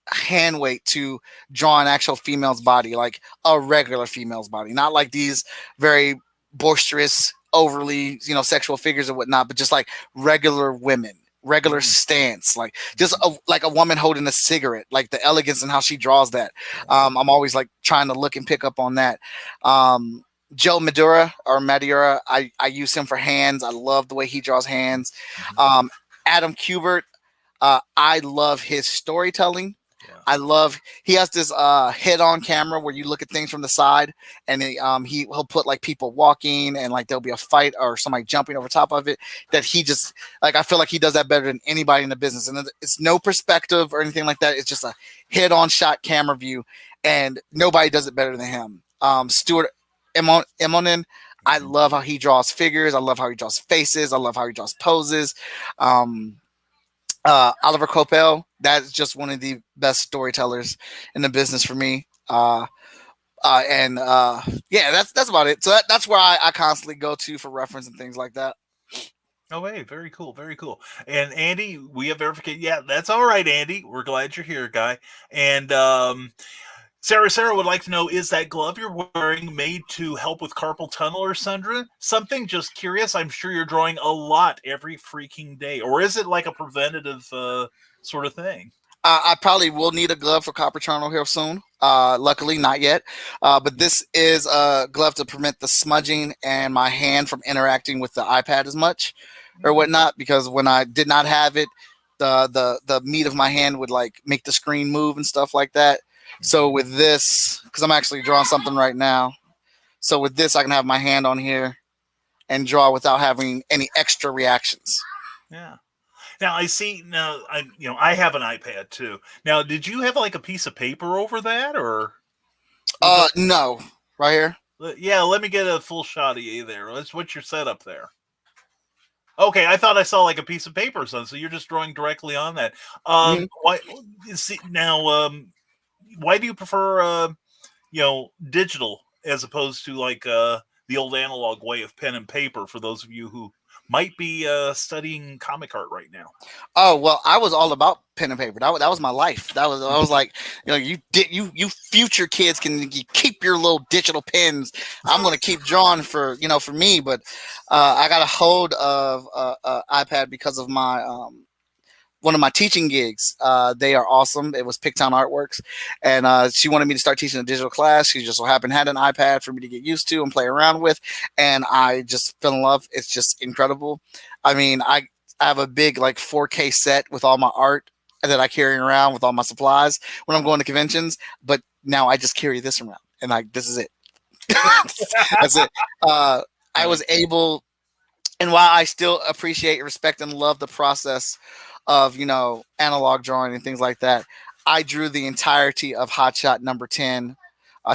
Speaker 4: hand weight to draw an actual female's body, like a regular female's body, not like these very boisterous, overly, sexual figures or whatnot, but just like regular women, regular stance, like just like a woman holding a cigarette, like the elegance and how she draws that. I'm always like trying to look and pick up on that. Joe Madura, I use him for hands. I love the way he draws hands. Adam Kubert, I love his storytelling. He has this head-on camera where you look at things from the side, and he'll put like people walking, and like there'll be a fight or somebody jumping over top of it, that he just, like, I feel like he does that better than anybody in the business. And it's no perspective or anything like that. It's just a head-on shot camera view, and nobody does it better than him. Stuart Emonin, I love how he draws figures. I love how he draws faces. I love how he draws poses. Oliver Coipel, that's just one of the best storytellers in the business for me. Yeah, that's about it. So that's where I constantly go to for reference and things like that.
Speaker 3: Oh, hey, very cool, very cool. And Andy, we have verification. Yeah, that's all right, Andy. We're glad you're here, guy. And Sarah would like to know, is that glove you're wearing made to help with carpal tunnel or something? Just curious. I'm sure you're drawing a lot every freaking day. Or is it like a preventative sort of thing?
Speaker 4: I probably will need a glove for carpal tunnel here soon. Luckily, not yet. But this is a glove to prevent the smudging and my hand from interacting with the iPad as much or whatnot. Because when I did not have it, the meat of my hand would like make the screen move and stuff like that. So with this, because I'm actually drawing something right now. So with this, I can have my hand on here and draw without having any extra reactions.
Speaker 3: Yeah. Now I see. Now I have an iPad too. Now, did you have like a piece of paper over that, or?
Speaker 4: No, right here.
Speaker 3: Yeah, let me get a full shot of you there. What's your setup there? Okay, I thought I saw like a piece of paper or something. So you're just drawing directly on that. Why? See now. Why do you prefer digital as opposed to like the old analog way of pen and paper? For those of you who might be studying comic art right now.
Speaker 4: Oh well, I was all about pen and paper. That was my life. I was like, you future kids can keep your little digital pens. I'm gonna keep drawing for me. But I got a hold of iPad because of my one of my teaching gigs. They are awesome. It was Picktown Artworks, and she wanted me to start teaching a digital class. She just so happened had an iPad for me to get used to and play around with, and I just fell in love. It's just incredible. I mean, I have a big like 4K set with all my art that I carry around with all my supplies when I'm going to conventions. But now I just carry this around, and this is it. That's it. I was able, and while I still appreciate, respect, and love the process of analog drawing and things like that, I drew the entirety of Hot Shot number 10,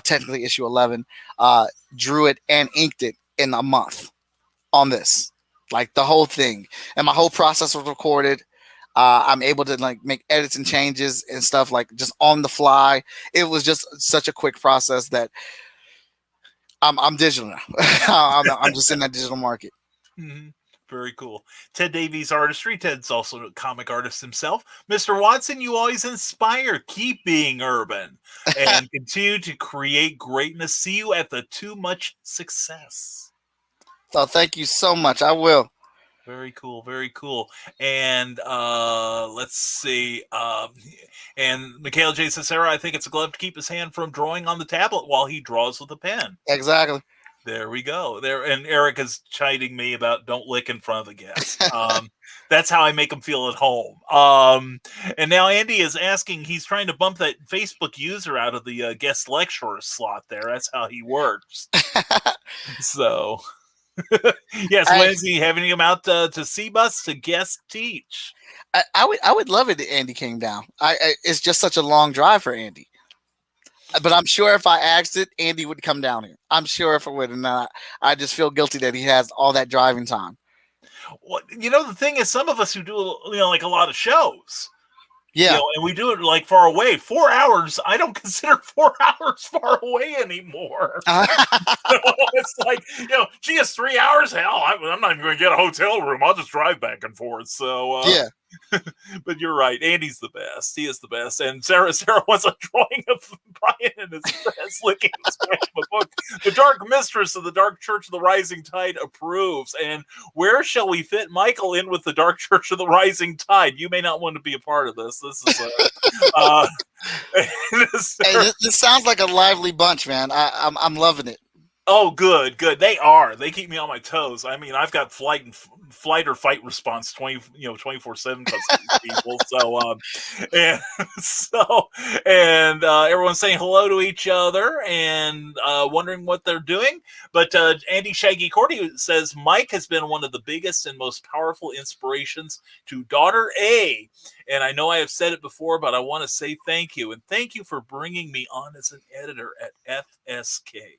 Speaker 4: technically issue 11, drew it and inked it in a month on this, like the whole thing, and my whole process was recorded. I'm able to like make edits and changes and stuff like just on the fly. It was just such a quick process that I'm digital now. I'm just in that digital market.
Speaker 3: Mm-hmm. Very cool. Ted Davies Artistry. Ted's also a comic artist himself. Mr. Watson, you always inspire. Keep being urban and continue to create greatness. See you at the Too Much Success.
Speaker 4: So thank you so much. I will.
Speaker 3: Very cool. Very cool. And let's see. And Mikhail J. Cicera, I think it's a glove to keep his hand from drawing on the tablet while he draws with a pen.
Speaker 4: Exactly.
Speaker 3: There we go. There, and Eric is chiding me about don't lick in front of the guest. That's how I make them feel at home. And now Andy is asking, he's trying to bump that Facebook user out of the guest lecturer slot there. That's how he works. So, yes, Lindsay, having him out to CBUS to guest teach.
Speaker 4: I would love it if Andy came down. It's just such a long drive for Andy. But I'm sure if I asked it, Andy would come down here. I'm sure if it would, and I just feel guilty that he has all that driving time.
Speaker 3: Well, the thing is, some of us who do, like a lot of shows,
Speaker 4: yeah,
Speaker 3: and we do it like far away. 4 hours, I don't consider 4 hours far away anymore. It's like, gee, it's 3 hours. Hell, I'm not even going to get a hotel room. I'll just drive back and forth. So
Speaker 4: yeah.
Speaker 3: But you're right. Andy's the best. He is the best. And Sarah wants a drawing of Brian and his friends licking the scratch of a book. The Dark Mistress of the Dark Church of the Rising Tide approves. And where shall we fit Michael in with the Dark Church of the Rising Tide? You may not want to be a part of this. This is
Speaker 4: this sounds like a lively bunch, man. I'm loving it.
Speaker 3: Oh, good. They are. They keep me on my toes. I mean, I've got flight or fight response 24/7 people. And everyone's saying hello to each other and wondering what they're doing. But Andy Shaggy Cordy says Mike has been one of the biggest and most powerful inspirations to daughter A. And I know I have said it before, but I want to say thank you. And thank you for bringing me on as an editor at FSK.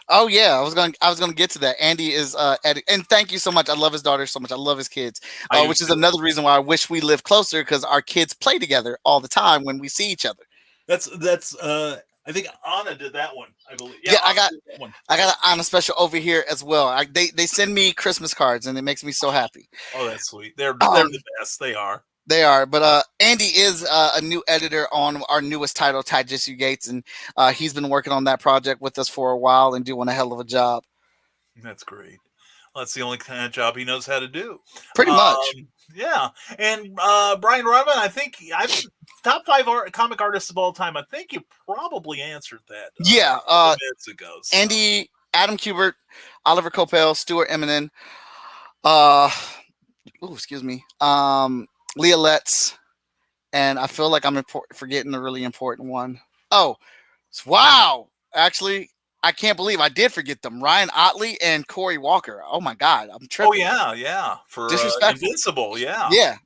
Speaker 4: Oh yeah, I was going to get to that. Andy is and thank you so much. I love his daughter so much. I love his kids, which is another reason why I wish we lived closer, because our kids play together all the time when we see each other.
Speaker 3: That's I think Anna did that one, I believe.
Speaker 4: Yeah, I got an Anna special over here as well. They send me Christmas cards and it makes me so happy.
Speaker 3: Oh, that's sweet. They're the best. They are.
Speaker 4: They are, but Andy is a new editor on our newest title, Taijutsu Gates, and he's been working on that project with us for a while and doing a hell of a job.
Speaker 3: That's great. Well, that's the only kind of job he knows how to do.
Speaker 4: Pretty much.
Speaker 3: Yeah. And Brian Rodman, I think I've top 5 comic artists of all time. I think you probably answered that.
Speaker 4: Yeah.
Speaker 3: A couple minutes ago. So.
Speaker 4: Andy, Adam Kubert, Oliver Coppell, Stuart Eminem, excuse me, Leah Letts, and I feel like I'm forgetting a really important one. Oh, wow. Actually, I can't believe I did forget them. Ryan Otley and Corey Walker. Oh my God, I'm tripping.
Speaker 3: Oh yeah. For Invincible, yeah.
Speaker 4: Yeah.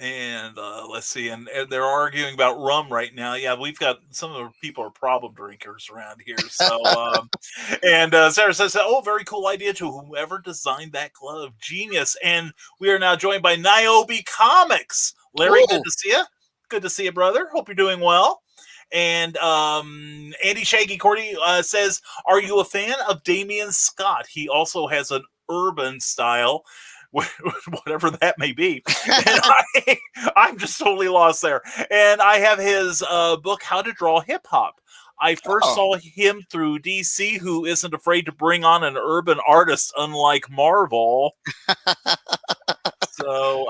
Speaker 3: And let's see, and they're arguing about rum right now. Yeah, we've got some of the people are problem drinkers around here. So, and Sarah says, "Oh, very cool idea to whoever designed that glove, genius." And we are now joined by Niobe Comics. Larry, good to see you. Good to see you, brother. Hope you're doing well. And Andy Shaggy Cordy says, "Are you a fan of Damian Scott? He also has an urban style." Whatever that may be. And I'm just totally lost there. And I have his book, How to Draw Hip Hop. I first saw him through DC, who isn't afraid to bring on an urban artist, unlike Marvel. So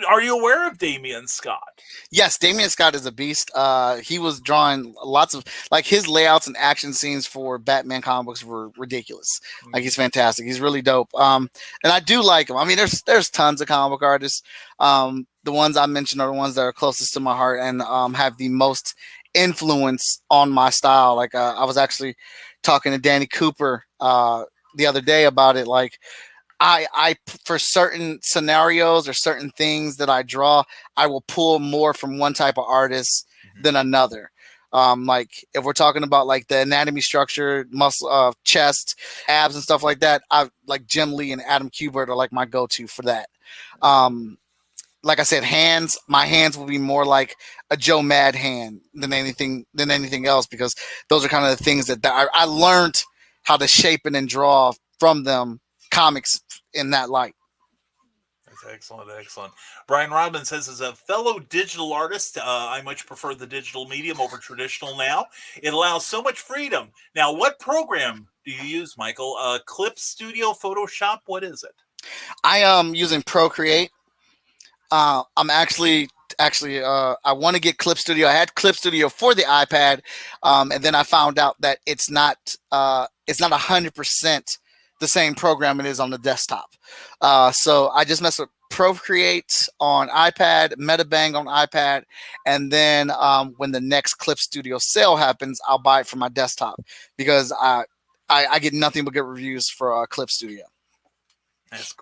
Speaker 3: are you aware of Damian Scott?
Speaker 4: Yes, Damian Scott is a beast. He was drawing lots of, like, his layouts and action scenes for Batman comic books were ridiculous. Like, he's fantastic. He's really dope. And I do like him. I mean, there's tons of comic book artists. The ones I mentioned are the ones that are closest to my heart and have the most influence on my style. Like, I was actually talking to Danny Cooper the other day about it. Like, I for certain scenarios or certain things that I draw, I will pull more from one type of artist than another. Like if we're talking about like the anatomy structure, muscle, chest, abs, and stuff like that, I like Jim Lee and Adam Kubert are like my go-to for that. Like I said, my hands will be more like a Joe Mad hand than anything else, because those are kind of the things that I learned how to shape and draw from them comics in that light.
Speaker 3: That's excellent. Brian Rodman says, as a fellow digital artist, I much prefer the digital medium over traditional now. It allows so much freedom. Now, what program do you use, Michael? Clip Studio, Photoshop? What is it?
Speaker 4: I am using Procreate. I'm actually I want to get Clip Studio. I had Clip Studio for the iPad, and then I found out that it's not 100% the same program it is on the desktop. So I just mess with Procreate on iPad, Metabang on iPad, and then when the next Clip Studio sale happens, I'll buy it for my desktop, because I get nothing but good reviews for Clip Studio.
Speaker 3: That's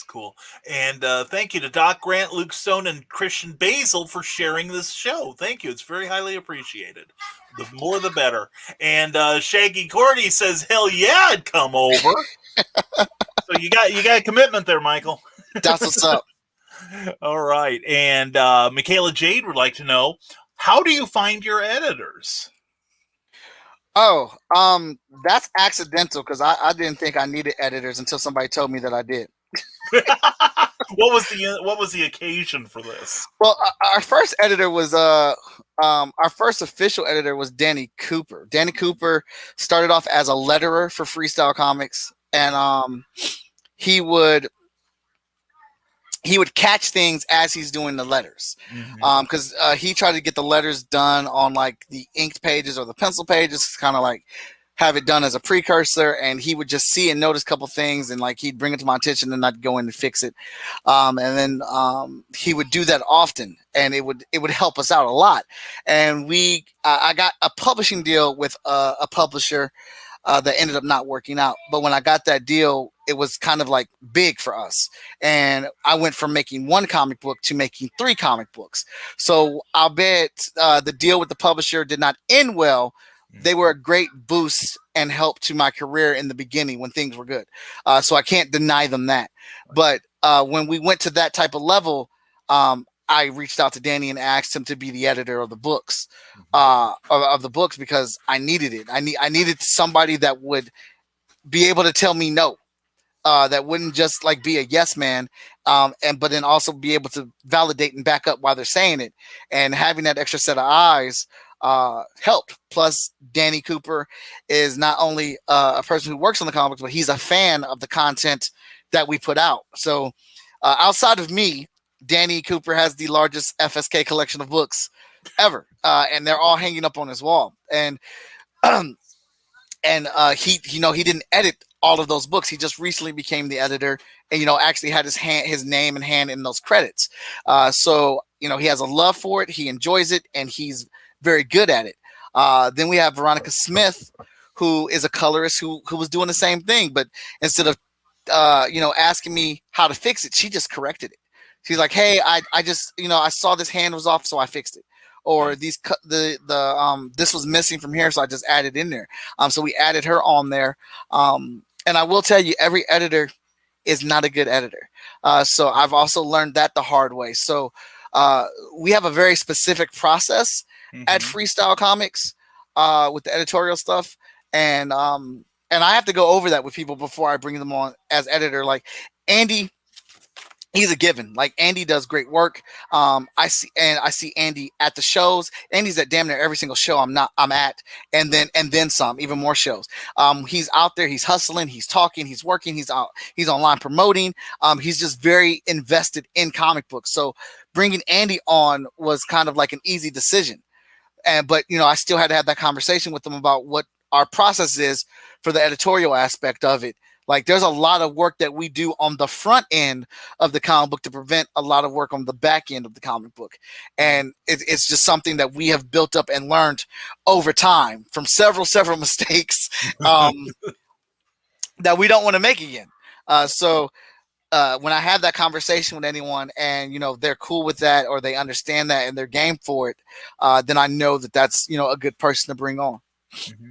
Speaker 3: cool. And thank you to Doc Grant, Luke Stone, and Christian Basil for sharing this show. Thank you. It's very highly appreciated. The more the better. And Shaggy Cordy says, hell yeah, I'd come over. So you got a commitment there, Michael.
Speaker 4: That's what's up.
Speaker 3: All right. And Michaela Jade would like to know, how do you find your editors?
Speaker 4: Oh, that's accidental, because I didn't think I needed editors until somebody told me that I did.
Speaker 3: What was the occasion for this?
Speaker 4: Well, our first editor was our first official editor was Danny Cooper. Danny Cooper started off as a letterer for Freestyle Komics, and he would catch things as he's doing the letters, because he tried to get the letters done on like the inked pages or the pencil pages, kind of like have it done as a precursor, and he would just see and notice a couple things, and like he'd bring it to my attention, and I'd go in and fix it, and then he would do that often, and it would help us out a lot. And I got a publishing deal with a publisher that ended up not working out, but when I got that deal, it was kind of like big for us, and I went from making one comic book to making 3 comic books. So I'll bet the deal with the publisher did not end well. They were a great boost and help to my career in the beginning when things were good. So I can't deny them that. But when we went to that type of level, I reached out to Danny and asked him to be the editor of the books, because I needed it. I needed somebody that would be able to tell me no. that wouldn't just like be a yes man, but then also be able to validate and back up while they're saying it, and having that extra set of eyes helped. Plus, Danny Cooper is not only a person who works on the comics, but he's a fan of the content that we put out. So outside of me, Danny Cooper has the largest FSK collection of books ever, and they're all hanging up on his wall. And he he didn't edit all of those books. He just recently became the editor, and actually had his name and hand in those credits. So he has a love for it. He enjoys it, and he's very good at it. Then we have Veronica Smith, who is a colorist who was doing the same thing, but instead of asking me how to fix it, she just corrected it. She's like, "Hey, I just I saw this hand was off, so I fixed it." Or this was missing from here, so I just added in there. So we added her on there. And I will tell you, every editor is not a good editor. So I've also learned that the hard way. So we have a very specific process at Freestyle Komics with the editorial stuff, and I have to go over that with people before I bring them on as editor. Like Andy, he's a given. Like Andy does great work. I see Andy at the shows. Andy's at damn near every single show I'm at, and then some, even more shows. He's out there. He's hustling. He's talking. He's working. He's out. He's online promoting. He's just very invested in comic books. So bringing Andy on was kind of like an easy decision. But I still had to have that conversation with him about what our process is for the editorial aspect of it. Like there's a lot of work that we do on the front end of the comic book to prevent a lot of work on the back end of the comic book. And it's just something that we have built up and learned over time from several mistakes that we don't want to make again. So when I have that conversation with anyone and, they're cool with that, or they understand that and they're game for it, then I know that that's, a good person to bring on.
Speaker 3: Mm-hmm.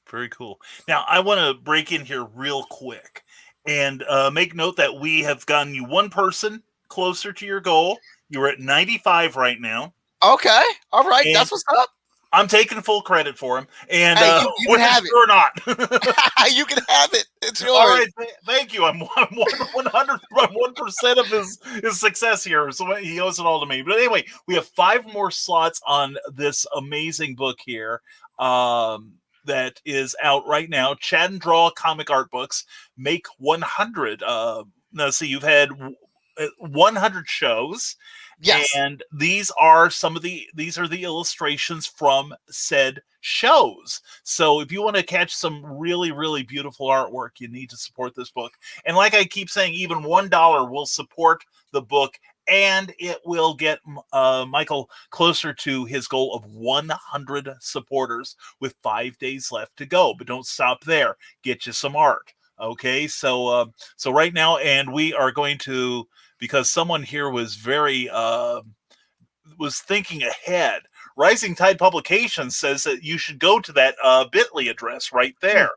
Speaker 3: Very cool. Now, I want to break in here real quick and make note that we have gotten you one person closer to your goal. You're at 95 right now.
Speaker 4: Okay. All right. And that's what's up.
Speaker 3: I'm taking full credit for him. And
Speaker 4: you can have it
Speaker 3: or not.
Speaker 4: You can have it. It's yours.
Speaker 3: All right. Thank you. I'm 1% of his success here. So he owes it all to me. But anyway, we have 5 more slots on this amazing book here. That is out right now. Chat and Draw comic art books make 100. Now, see, you've had 100 shows.
Speaker 4: Yes.
Speaker 3: And these are the illustrations from said shows. So if you want to catch some really, really beautiful artwork, you need to support this book. And like I keep saying, even $1 will support the book, and it will get Michael closer to his goal of 100 supporters with 5 days left to go. But don't stop there. Get you some art. Okay, so right now, and we are going to, because someone here was very was thinking ahead. Rising Tide Publications says that you should go to that bit.ly address right there.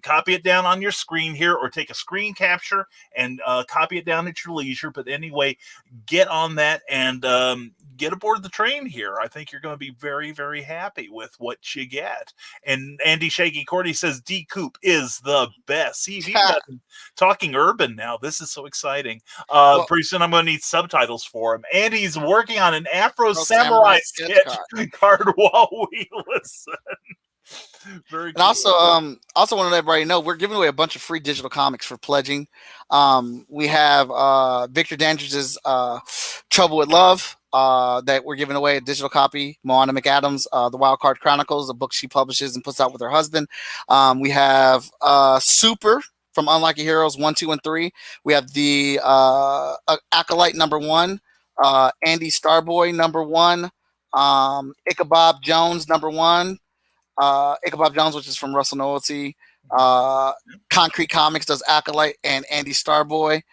Speaker 3: Copy it down on your screen here, or take a screen capture and copy it down at your leisure. But anyway, get on that and get aboard the train here. I think you're going to be very, very happy with what you get. And Andy Shaggy Cordy says D Coop is the best. See, he's talking urban now. This is so exciting. Pretty soon I'm going to need subtitles for him. Andy's working on an Afro Samurai sketch card while we listen. Very cool.
Speaker 4: And also want to let everybody know we're giving away a bunch of free digital comics for pledging. We have Victor Dandridge's Trouble with Love that we're giving away, a digital copy. Moana McAdams, The Wild Card Chronicles, a book she publishes and puts out with her husband. We have Super from Unlucky Heroes 1, 2, and 3. We have the Acolyte #1, Andy Starboy #1, Ichabod Jones #1. Ichabod Jones, which is from Russell Noelty. Concrete Comics does Acolyte and Andy Starboy.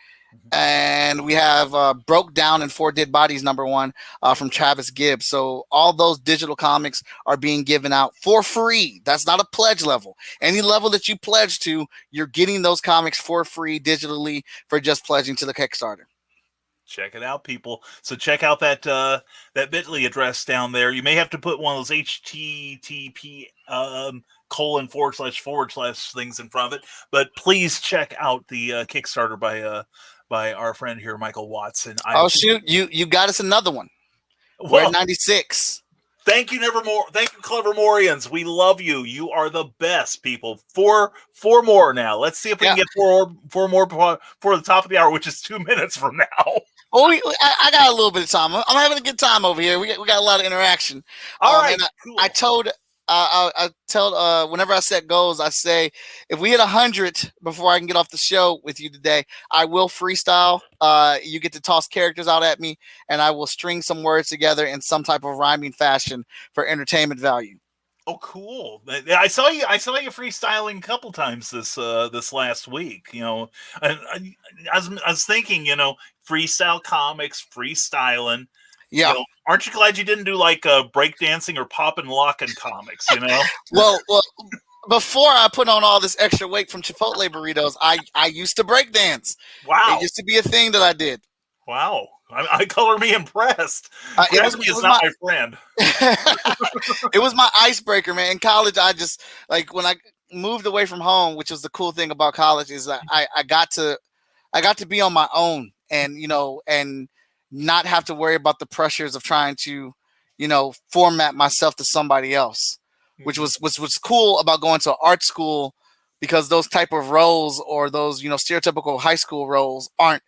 Speaker 4: And we have Broke Down and 4 Dead Bodies #1 from Travis Gibbs. So all those digital comics are being given out for free. That's not a pledge level. Any level that you pledge to, you're getting those comics for free digitally for just pledging to the Kickstarter.
Speaker 3: Check it out, people. So check out that that Bitly address down there. You may have to put one of those HTTP :// things in front of it, but please check out the Kickstarter by our friend here, Michael Watson.
Speaker 4: Oh shoot, you got us another one. We're at 96.
Speaker 3: Thank you, Nevermore. Thank you, Clever Morians. We love you. You are the best, people. Four more now. Let's see if we can get four more for the top of the hour, which is 2 minutes from now.
Speaker 4: Oh, I got a little bit of time. I'm having a good time over here. We got a lot of interaction.
Speaker 3: All right,
Speaker 4: cool. I tell whenever I set goals, I say if we hit 100 before I can get off the show with you today, I will freestyle. You get to toss characters out at me, and I will string some words together in some type of rhyming fashion for entertainment value.
Speaker 3: Oh, cool! I saw you freestyling a couple times this last week. You know, I was thinking, you know, Freestyle Komics, freestyling.
Speaker 4: Yeah.
Speaker 3: You know, aren't you glad you didn't do like breakdancing or pop and locking comics? You know.
Speaker 4: well, before I put on all this extra weight from Chipotle burritos, I used to breakdance.
Speaker 3: Wow.
Speaker 4: It used to be a thing that I did.
Speaker 3: Wow. I color me impressed. Gravity is not my friend.
Speaker 4: It was my icebreaker, man. In college, I just like when I moved away from home, which was the cool thing about college, is that I got to be on my own, and you know, and not have to worry about the pressures of trying to, you know, format myself to somebody else, which was cool about going to art school, because those type of roles, or those, you know, stereotypical high school roles, aren't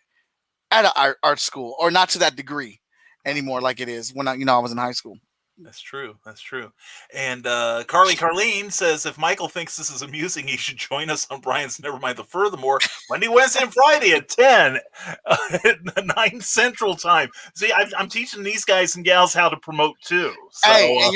Speaker 4: at an art school, or not to that degree anymore like it is when I was in high school.
Speaker 3: That's true. That's true. And Carleen says, if Michael thinks this is amusing, he should join us on Brian's Nevermind the Furthermore Monday, Wednesday, and Friday at 10 at 9 Central Time. See, I'm teaching these guys and gals how to promote too. So,
Speaker 4: and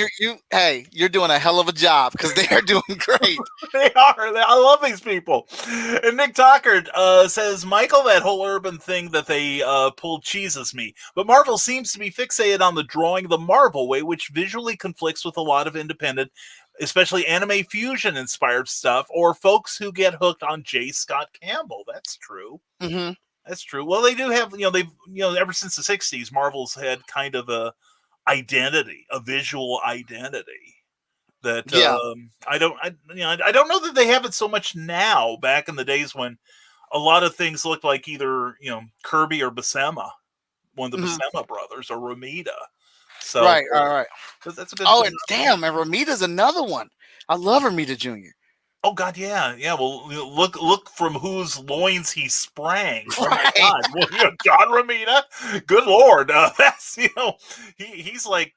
Speaker 4: you're doing a hell of a job, because they are doing great.
Speaker 3: They are. I love these people. And Nick Tockard says, Michael, that whole urban thing that they pulled cheeses me. But Marvel seems to be fixated on the drawing the Marvel way, which visually conflicts with a lot of independent, especially anime fusion inspired stuff, or folks who get hooked on J. Scott Campbell. That's true.
Speaker 4: Mm-hmm.
Speaker 3: That's true. Well, they do have, ever since the 60s, Marvel's had kind of a visual identity that I don't know that they have it so much now. Back in the days when a lot of things looked like either, Kirby or Buscema, one of the Buscema brothers, or Romita. So
Speaker 4: right.
Speaker 3: That's a good.
Speaker 4: Oh, and damn, and Romita's another one. I love Romita Jr.
Speaker 3: Oh God, yeah. Well, look from whose loins he sprang. Oh
Speaker 4: right.
Speaker 3: My God, well, John Romita. Good Lord, that's he's like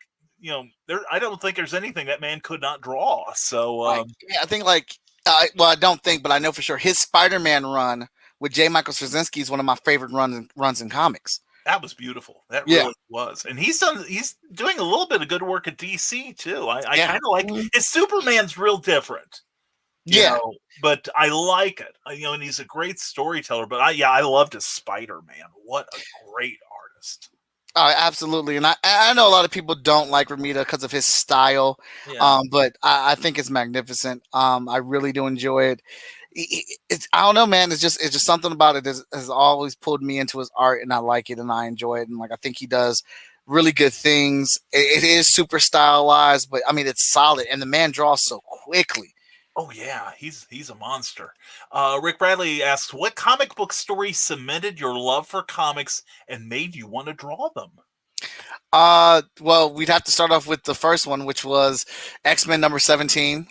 Speaker 3: there. I don't think there's anything that man could not draw. So
Speaker 4: I think I don't think, but I know for sure his Spider-Man run with J. Michael Straczynski is one of my favorite runs in comics.
Speaker 3: That was beautiful. That really was. And he's doing a little bit of good work at DC too. I kind of like his Superman's real different. You know, but I like it. And he's a great storyteller. But I loved his Spider-Man. What a great artist.
Speaker 4: Absolutely. And I know a lot of people don't like Romita because of his style. Yeah. But I think it's magnificent. I really do enjoy it. I don't know, man. It's just something about it has always pulled me into his art, and I like it and I enjoy it. And I think he does really good things. It is super stylized, but I mean, it's solid, and the man draws so quickly.
Speaker 3: Oh yeah, he's a monster. Rick Bradley asks, what comic book story cemented your love for comics and made you want to draw them?
Speaker 4: Well, we'd have to start off with the first one, which was X-Men number 17,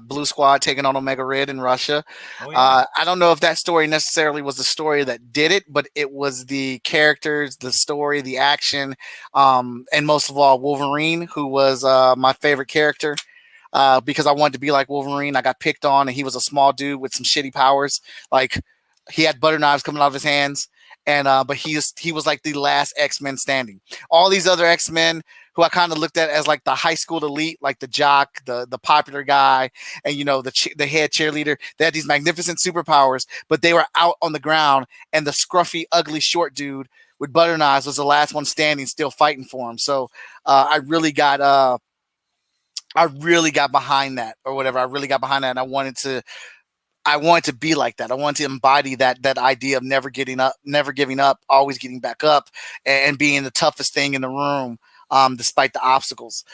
Speaker 4: Blue Squad taking on Omega Red in Russia. Oh, yeah. I don't know if that story necessarily was the story that did it, but it was the characters, the story, the action, and most of all, Wolverine, who was my favorite character. Because I wanted to be like Wolverine. I got picked on, and he was a small dude with some shitty powers. Like, he had butter knives coming out of his hands. And but he was like the last X-Men standing. All these other X-Men who I kind of looked at as like the high school elite, like the jock, the popular guy, and the head cheerleader. They had these magnificent superpowers, but they were out on the ground, and the scruffy, ugly, short dude with butter knives was the last one standing, still fighting for him. So I really got behind that, or whatever. I really got behind that, and I wanted to I want to be like that. I want to embody that idea of never giving up, always getting back up, and being the toughest thing in the room, despite the obstacles.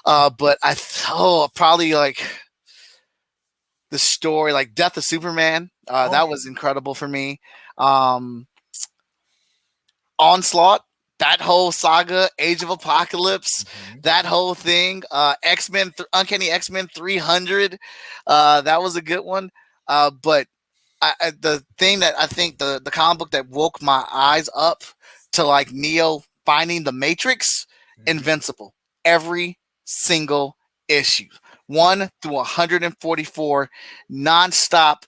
Speaker 4: But I thought probably like the story, like Death of Superman. That was incredible for me. Onslaught, that whole saga, Age of Apocalypse, that whole thing, X-Men, Uncanny X-Men 300, that was a good one. But the thing that I think the comic book that woke my eyes up to like Neo finding the Matrix, Invincible, every single issue, 1 through 144, nonstop.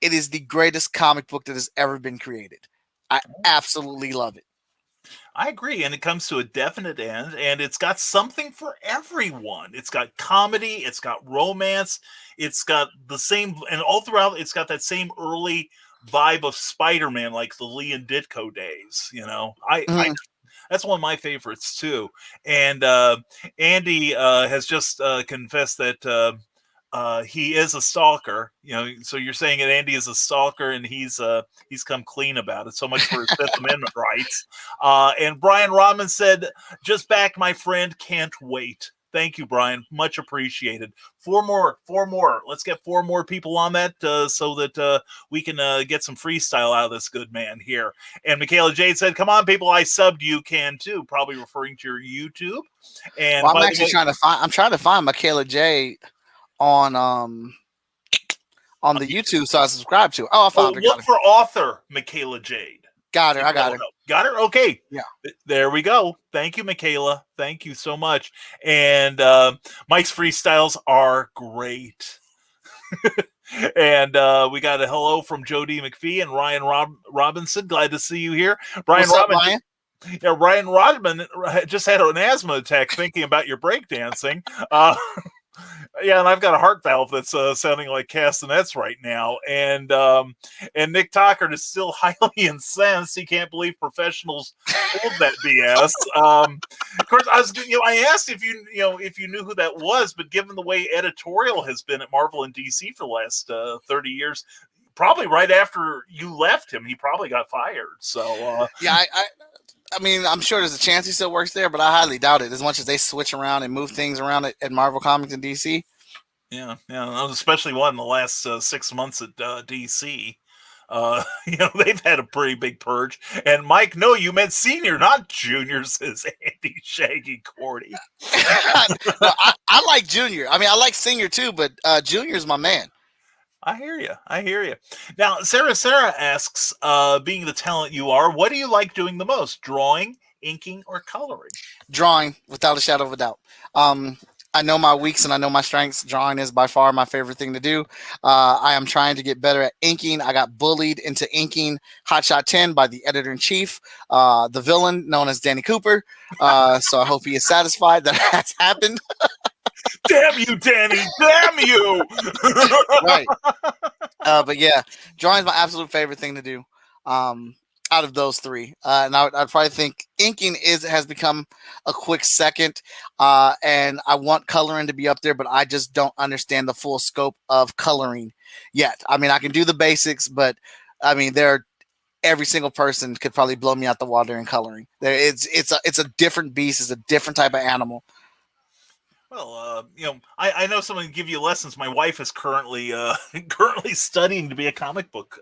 Speaker 4: It is the greatest comic book that has ever been created. I absolutely love it.
Speaker 3: I agree, and it comes to a definite end, and it's got something for everyone. It's got comedy, it's got romance, it's got the same, and all throughout, it's got that same early vibe of Spider-Man, like the Lee and Ditko days. You know, that's one of my favorites too. And Andy has just confessed that he is a stalker. You know, so you're saying that Andy is a stalker, and he's come clean about it. So much for his Fifth Amendment rights. And Brian Rodman said, "Just back, my friend. Can't wait." Thank you, Brian. Much appreciated. Four more. Let's get 4 more people on that so that we can get some freestyle out of this good man here. And Michaela Jade said, "Come on, people, I subbed. You can too." Probably referring to your YouTube. And
Speaker 4: well, I'm actually trying to find Michaela Jade on the YouTube, so I subscribe to. Oh, I found her.
Speaker 3: Look for author Michaela Jade.
Speaker 4: Got her. I got her.
Speaker 3: Got her? Okay.
Speaker 4: Yeah.
Speaker 3: There we go. Thank you, Michaela. Thank you so much. And Mike's freestyles are great. And we got a hello from Jody McPhee and Ryan Robinson. Glad to see you here. Ryan Robinson. Yeah, Ryan Rodman just had an asthma attack thinking about your breakdancing. Yeah, and I've got a heart valve that's sounding like castanets right now. And Nick Tockert is still highly incensed. He can't believe professionals pulled that BS. Of course, I asked if you knew who that was, but given the way editorial has been at Marvel and DC for the last 30 years, probably right after you left him, he probably got fired. So
Speaker 4: yeah, I mean, I'm sure there's a chance he still works there, but I highly doubt it. As much as they switch around and move things around at Marvel Comics and DC.
Speaker 3: Yeah, especially in the last 6 months at DC. They've had a pretty big purge. And Mike, no, you meant senior, not junior, says Andy Shaggy Cordy.
Speaker 4: No, I like junior. I mean, I like senior too, but junior's my man.
Speaker 3: I hear you. Now, Sarah asks, being the talent you are, what do you like doing the most? Drawing, inking, or coloring?
Speaker 4: Drawing, without a shadow of a doubt. I know my weaks and I know my strengths. Drawing is by far my favorite thing to do. I am trying to get better at inking. I got bullied into inking Hotshot 10 by the editor-in-chief, the villain known as Danny Cooper. So I hope he is satisfied that has happened.
Speaker 3: Damn you, Danny! Damn you!
Speaker 4: Right. But yeah, drawing is my absolute favorite thing to do. Out of those 3, and I'd probably think inking has become a quick second, and I want coloring to be up there, but I just don't understand the full scope of coloring yet. I mean, I can do the basics, but I mean, every single person could probably blow me out the water in coloring. It's a different beast. It's a different type of animal.
Speaker 3: Well, I know someone can give you lessons. My wife is currently studying to be a comic book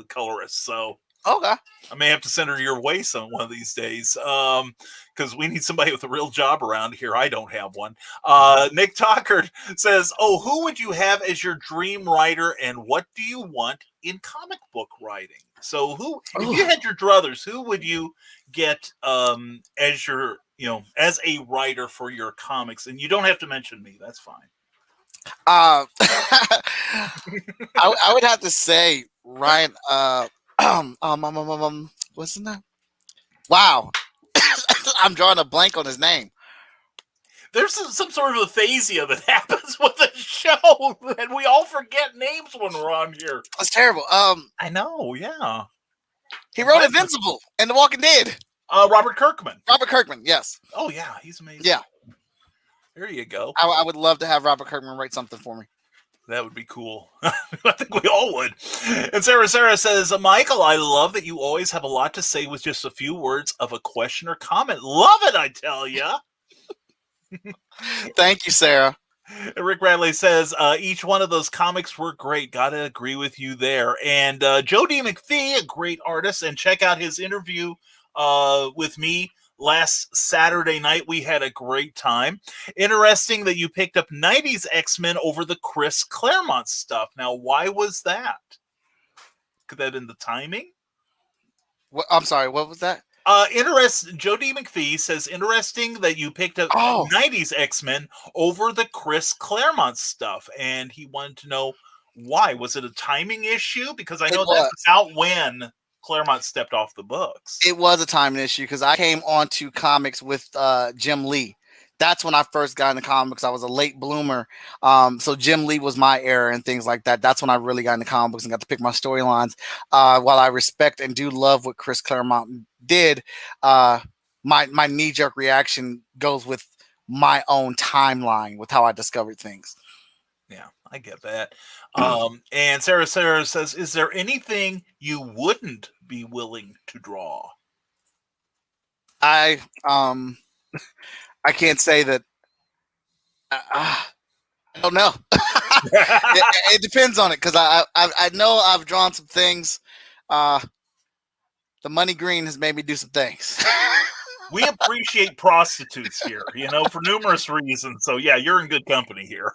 Speaker 3: colorist, so
Speaker 4: okay,
Speaker 3: I may have to send her your way one of these days, because we need somebody with a real job around here. I don't have one. Nick Tockert says, "Oh, who would you have as your dream writer, and what do you want in comic book writing?" So, if you had your druthers, who would you get as your as a writer for your comics? And you don't have to mention me. That's fine.
Speaker 4: I would have to say Ryan. What's his name? Wow, I'm drawing a blank on his name.
Speaker 3: There's some sort of aphasia that happens with the show, and we all forget names when we're on here.
Speaker 4: That's terrible.
Speaker 3: I know. Yeah,
Speaker 4: he wrote Invincible and The Walking Dead.
Speaker 3: Robert Kirkman.
Speaker 4: Robert Kirkman, yes.
Speaker 3: Oh yeah, he's amazing.
Speaker 4: Yeah,
Speaker 3: there you go.
Speaker 4: I would love to have Robert Kirkman write something for me.
Speaker 3: That would be cool. I think we all would. And Sarah says, Michael, I love that you always have a lot to say with just a few words of a question or comment. Love it, I tell ya.
Speaker 4: Thank you, Sarah.
Speaker 3: Rick Bradley says, each one of those comics were great. Gotta agree with you there. And Joe D. McPhee, a great artist, and check out his interview with me last Saturday night. We had a great time. Interesting that you picked up 90s X-Men over the Chris Claremont stuff. Now, why was that? Could that have been the timing?
Speaker 4: I'm sorry, what was that?
Speaker 3: Joe D. McPhee says, interesting that you picked up 90s X-Men over the Chris Claremont stuff. And he wanted to know why. Was it a timing issue? Because I know that's about when Claremont stepped off the books.
Speaker 4: It was a timing issue because I came onto comics with Jim Lee. That's when I first got into comics. I was a late bloomer. So Jim Lee was my era and things like that. That's when I really got into comics and got to pick my storylines. While I respect and do love what Chris Claremont did, my knee-jerk reaction goes with my own timeline with how I discovered things.
Speaker 3: Yeah, I get that. And Sarah says, is there anything you wouldn't be willing to draw?
Speaker 4: I can't say that. I don't know. it depends on it because I know I've drawn some things. The money green has made me do some things.
Speaker 3: We appreciate prostitutes here, for numerous reasons. So yeah, you're in good company here.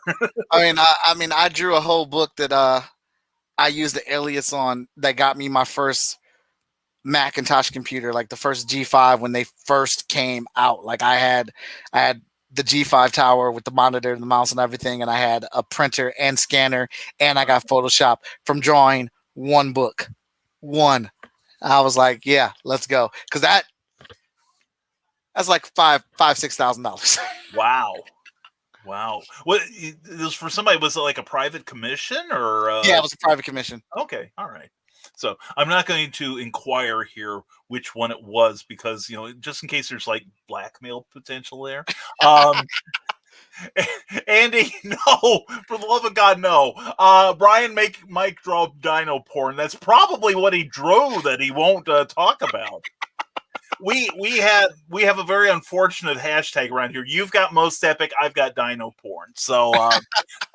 Speaker 4: I mean, I drew a whole book that I used the alias on that got me my first Macintosh computer, like the first G5 when they first came out. Like I had the G5 tower with the monitor and the mouse and everything, and I had a printer and scanner, and I got Photoshop from drawing one book. I was like, yeah, let's go, because that's like $6,000.
Speaker 3: Wow. What it was for somebody? Was it like a private commission or?
Speaker 4: Yeah, it was a private commission.
Speaker 3: Okay, all right. So I'm not going to inquire here which one it was because just in case there's like blackmail potential there. Andy, no, for the love of God, no. Brian, make Mike draw dino porn. That's probably what he drew that he won't talk about. We have a very unfortunate hashtag around here. You've got most epic, I've got dino porn. So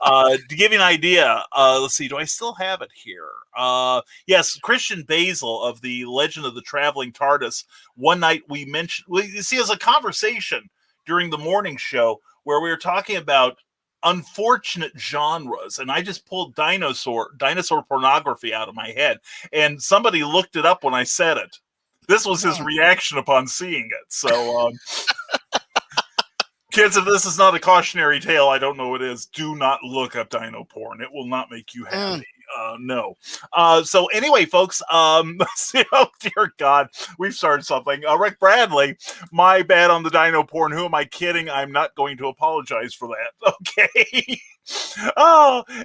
Speaker 3: to give you an idea, let's see, do I still have it here? Yes, Christian Basil of the Legend of the Traveling TARDIS. One night we mentioned, you see, as a conversation during the morning show where we were talking about unfortunate genres, and I just pulled dinosaur pornography out of my head, and somebody looked it up when I said it. This was his reaction upon seeing it. So, kids, if this is not a cautionary tale, I don't know what is. Do not look up dino porn. It will not make you happy. No. So anyway, folks, oh dear God, we've started something. Rick Bradley, my bad on the dino porn. Who am I kidding? I'm not going to apologize for that. Okay.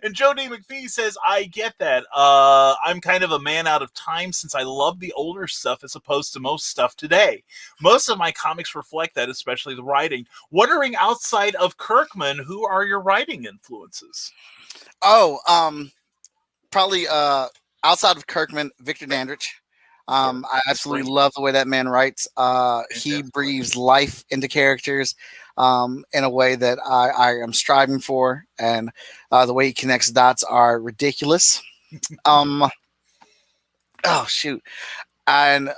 Speaker 3: And Joe D. McPhee says, I get that. I'm kind of a man out of time since I love the older stuff as opposed to most stuff today. Most of my comics reflect that, especially the writing. Wondering, outside of Kirkman, who are your writing influences?
Speaker 4: Probably outside of Kirkman, Victor Dandridge. I absolutely love the way that man writes. He breathes life into characters in a way that I am striving for, and the way he connects dots are ridiculous. Oh shoot! And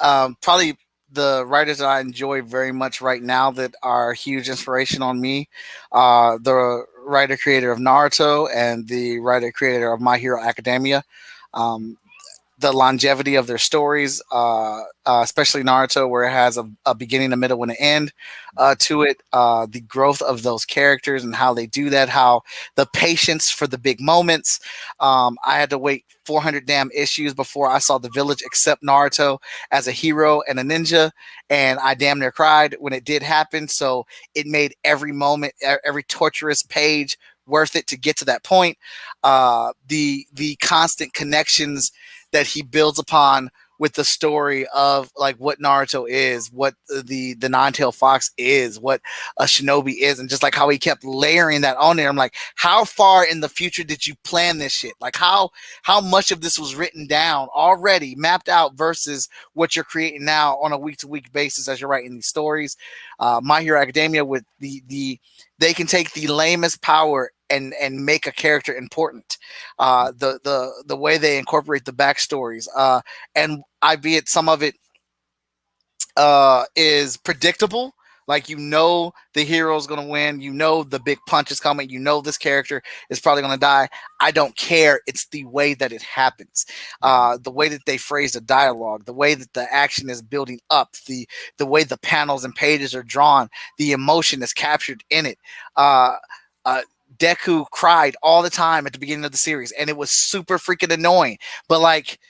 Speaker 4: probably the writers that I enjoy very much right now that are a huge inspiration on me, the writer-creator of Naruto and the writer-creator of My Hero Academia. The longevity of their stories, especially Naruto, where it has a beginning, a middle, and an end to it. The growth of those characters and how they do that, how the patience for the big moments. I had to wait 400 damn issues before I saw the village accept Naruto as a hero and a ninja, and I damn near cried when it did happen. So it made every moment, every torturous page worth it to get to that point. The constant connections that he builds upon with the story of like what Naruto is, what the Nine-Tailed Fox is, what a shinobi is, and just like how he kept layering that on there. I'm like, how far in the future did you plan this shit? Like how much of this was written down already, mapped out, versus what you're creating now on a week-to-week basis as you're writing these stories. My Hero Academia, with they can take the lamest power and make a character important. The way they incorporate the backstories, and albeit some of it is predictable. Like, you know, the hero's going to win. You know, the big punch is coming. You know, this character is probably going to die. I don't care. It's the way that it happens. The way that they phrase the dialogue, the way that the action is building up, the way the panels and pages are drawn, the emotion is captured in it. Deku cried all the time at the beginning of the series, and it was super freaking annoying. But like,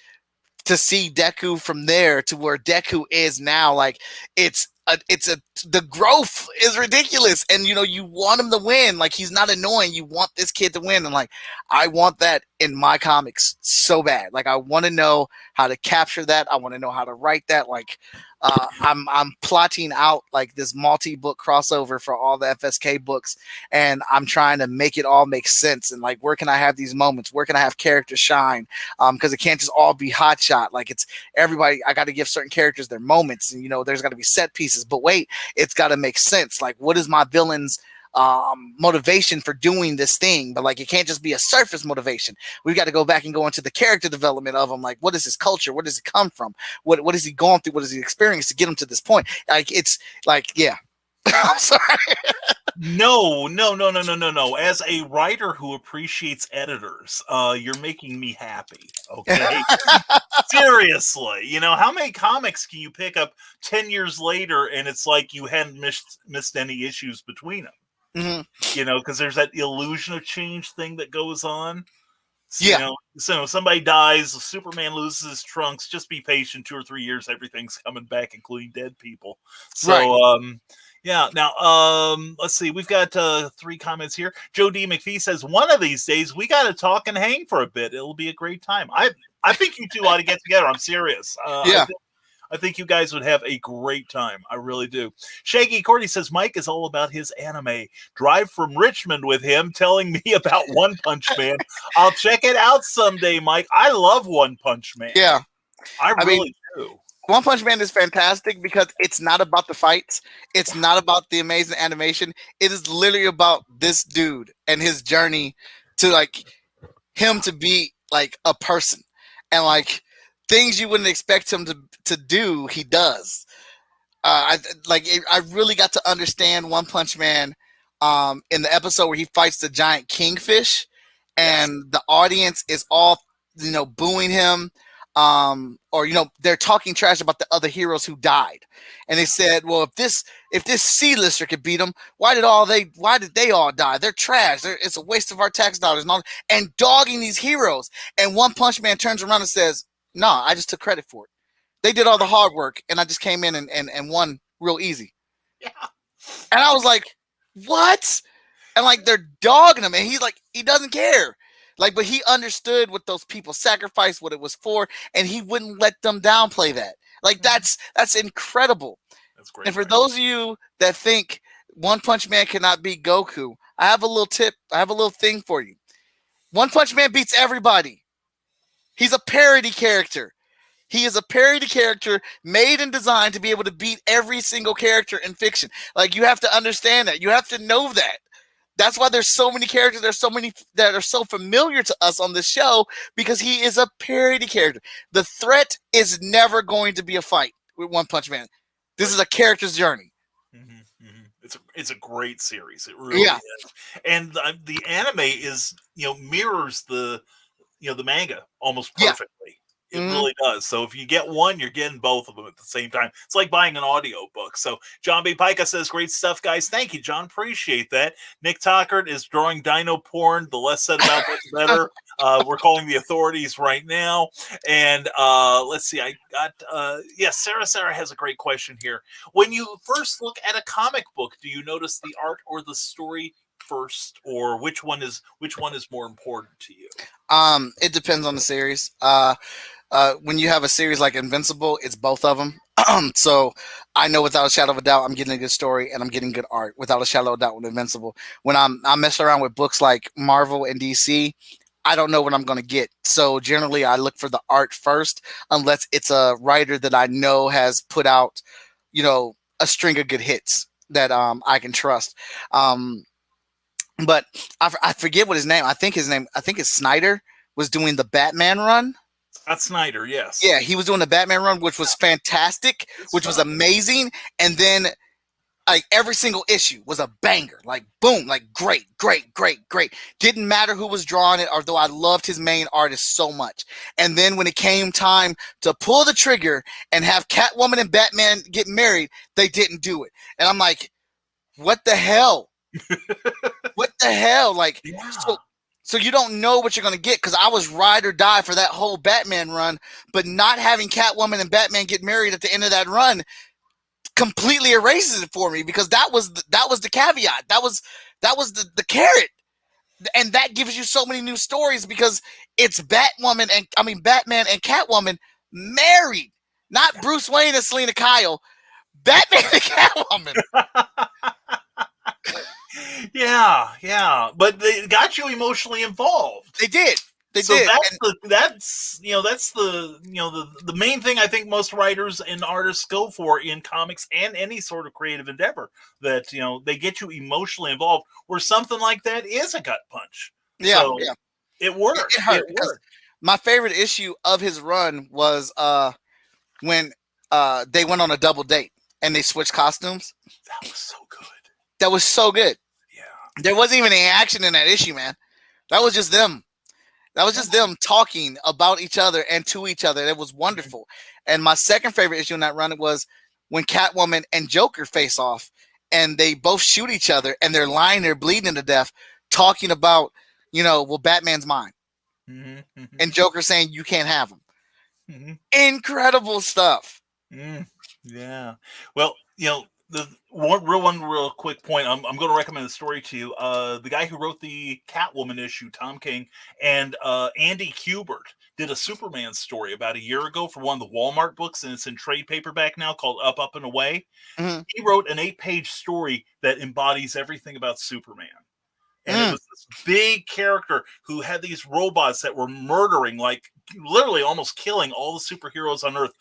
Speaker 4: to see Deku from there to where Deku is now, like, the growth is ridiculous. And you know, you want him to win. Like, he's not annoying. You want this kid to win. And like, I want that in my comics so bad. Like, I want to know how to capture that. I want to know how to write that. Like, I'm plotting out like this multi-book crossover for all the FSK books, and I'm trying to make it all make sense. And like, where can I have these moments? Where can I have characters shine? Because it can't just all be hotshot. Like, it's everybody. I got to give certain characters their moments, and you know, there's got to be set pieces. But wait, it's got to make sense. Like, what is my villain's motivation for doing this thing? But like, it can't just be a surface motivation. We've got to go back and go into the character development of him. Like, what is his culture? Where does he come from? What is he going through? What is he experienced to get him to this point? Like, it's like, yeah. I'm sorry.
Speaker 3: No. As a writer who appreciates editors, you're making me happy. Okay. Seriously, you know, how many comics can you pick up 10 years later and it's like you hadn't missed any issues between them?
Speaker 4: Mm-hmm.
Speaker 3: You know, because there's that illusion of change thing that goes on. So,
Speaker 4: Yeah.
Speaker 3: you know, so somebody dies, Superman loses his trunks. Just be patient. 2 or 3 years, everything's coming back, including dead people. So,
Speaker 4: Right.
Speaker 3: yeah. Now, let's see. We've got 3 comments here. Joe D. McPhee says, one of these days we got to talk and hang for a bit. It'll be a great time. I think you two ought to get together. I'm serious.
Speaker 4: Yeah.
Speaker 3: I think you guys would have a great time. I really do. Shaggy Cordy says Mike is all about his anime. Drive from Richmond with him telling me about One Punch Man. I'll check it out someday, Mike. I love One Punch Man.
Speaker 4: Yeah.
Speaker 3: I really do.
Speaker 4: One Punch Man is fantastic because it's not about the fights. It's not about the amazing animation. It is literally about this dude and his journey to like him to be like a person, and things you wouldn't expect him to do, he does. I really got to understand One Punch Man in the episode where he fights the giant kingfish, and the audience is all, you know, booing him, or you know, they're talking trash about the other heroes who died, and they said, well, if this C-lister could beat them, why did they all die? They're trash. It's a waste of our tax dollars and dogging these heroes. And One Punch Man turns around and says, no, I just took credit for it. They did all the hard work, and I just came in and won real easy.
Speaker 3: Yeah.
Speaker 4: And I was like, what? And like, they're dogging him, and he doesn't care. Like, but he understood what those people sacrificed, what it was for, and he wouldn't let them downplay that. Like, that's incredible.
Speaker 3: That's great.
Speaker 4: And for those of you that think One Punch Man cannot beat Goku, I have a little tip. I have a little thing for you. One Punch Man beats everybody. He's a parody character. He is a parody character made and designed to be able to beat every single character in fiction. Like, you have to understand that. You have to know that. That's why there's so many characters. There's so many that are so familiar to us on this show, because he is a parody character. The threat is never going to be a fight with One Punch Man. This is a character's journey.
Speaker 3: Mm-hmm, mm-hmm. It's a great series. It really is. And the anime is, you know, mirrors the manga almost perfectly. It really does. So if you get one, you're getting both of them at the same time. It's like buying an audio book. So John B. Pica says, great stuff, guys. Thank you, John. Appreciate that. Nick Tockert is drawing dino porn. The less said about it, the better. We're calling the authorities right now. And let's see. I got, Sarah has a great question here. When you first look at a comic book, do you notice the art or the story first, or which one is more important to you?
Speaker 4: It depends on the series. when you have a series like Invincible, it's both of them. So I know without a shadow of a doubt, I'm getting a good story and I'm getting good art without a shadow of a doubt with Invincible. When I'm messing around with books like Marvel and DC, I don't know what I'm going to get. So generally, I look for the art first, unless it's a writer that I know has put out, a string of good hits that I can trust. But I forget what his name. I think it's Snyder was doing the Batman run.
Speaker 3: Scott Snyder, yes.
Speaker 4: Yeah, he was doing the Batman run, which was fantastic, which was amazing. And then like every single issue was a banger, like boom, like great. Didn't matter who was drawing it, although I loved his main artist so much. And then when it came time to pull the trigger and have Catwoman and Batman get married, they didn't do it. And I'm like, what the hell? What the hell? Like,
Speaker 3: Yeah.
Speaker 4: So you don't know what you're going to get, because I was ride or die for that whole Batman run, but not having Catwoman and Batman get married at the end of that run completely erases it for me, because that was the caveat. That was the carrot. And that gives you so many new stories, because it's Batman and Catwoman married, not Bruce Wayne and Selena Kyle, Batman and Catwoman.
Speaker 3: Yeah, but they got you emotionally involved.
Speaker 4: They did.
Speaker 3: That's the main thing I think most writers and artists go for in comics and any sort of creative endeavor, that they get you emotionally involved, where something like that is a gut punch.
Speaker 4: Yeah,
Speaker 3: so
Speaker 4: yeah.
Speaker 3: It worked.
Speaker 4: It hurt. My favorite issue of his run was when they went on a double date and they switched costumes.
Speaker 3: That was so good.
Speaker 4: That was so good.
Speaker 3: Yeah.
Speaker 4: There wasn't even any action in that issue, man. That was just them. That was just them talking about each other and to each other. It was wonderful. And my second favorite issue in that run was when Catwoman and Joker face off, and they both shoot each other, and they're lying there bleeding to death, talking about, well, Batman's mine.
Speaker 3: Mm-hmm.
Speaker 4: And Joker saying, you can't have him.
Speaker 3: Mm-hmm.
Speaker 4: Incredible stuff.
Speaker 3: Yeah. Well, the one real quick point. I'm going to recommend the story to you. The guy who wrote the Catwoman issue, Tom King, and Andy Kubert did a Superman story about a year ago for one of the Walmart books, and it's in trade paperback now, called Up, Up and Away.
Speaker 4: Mm-hmm.
Speaker 3: He wrote an 8-page story that embodies everything about Superman. And it was this big character who had these robots that were murdering, like literally almost killing all the superheroes on Earth,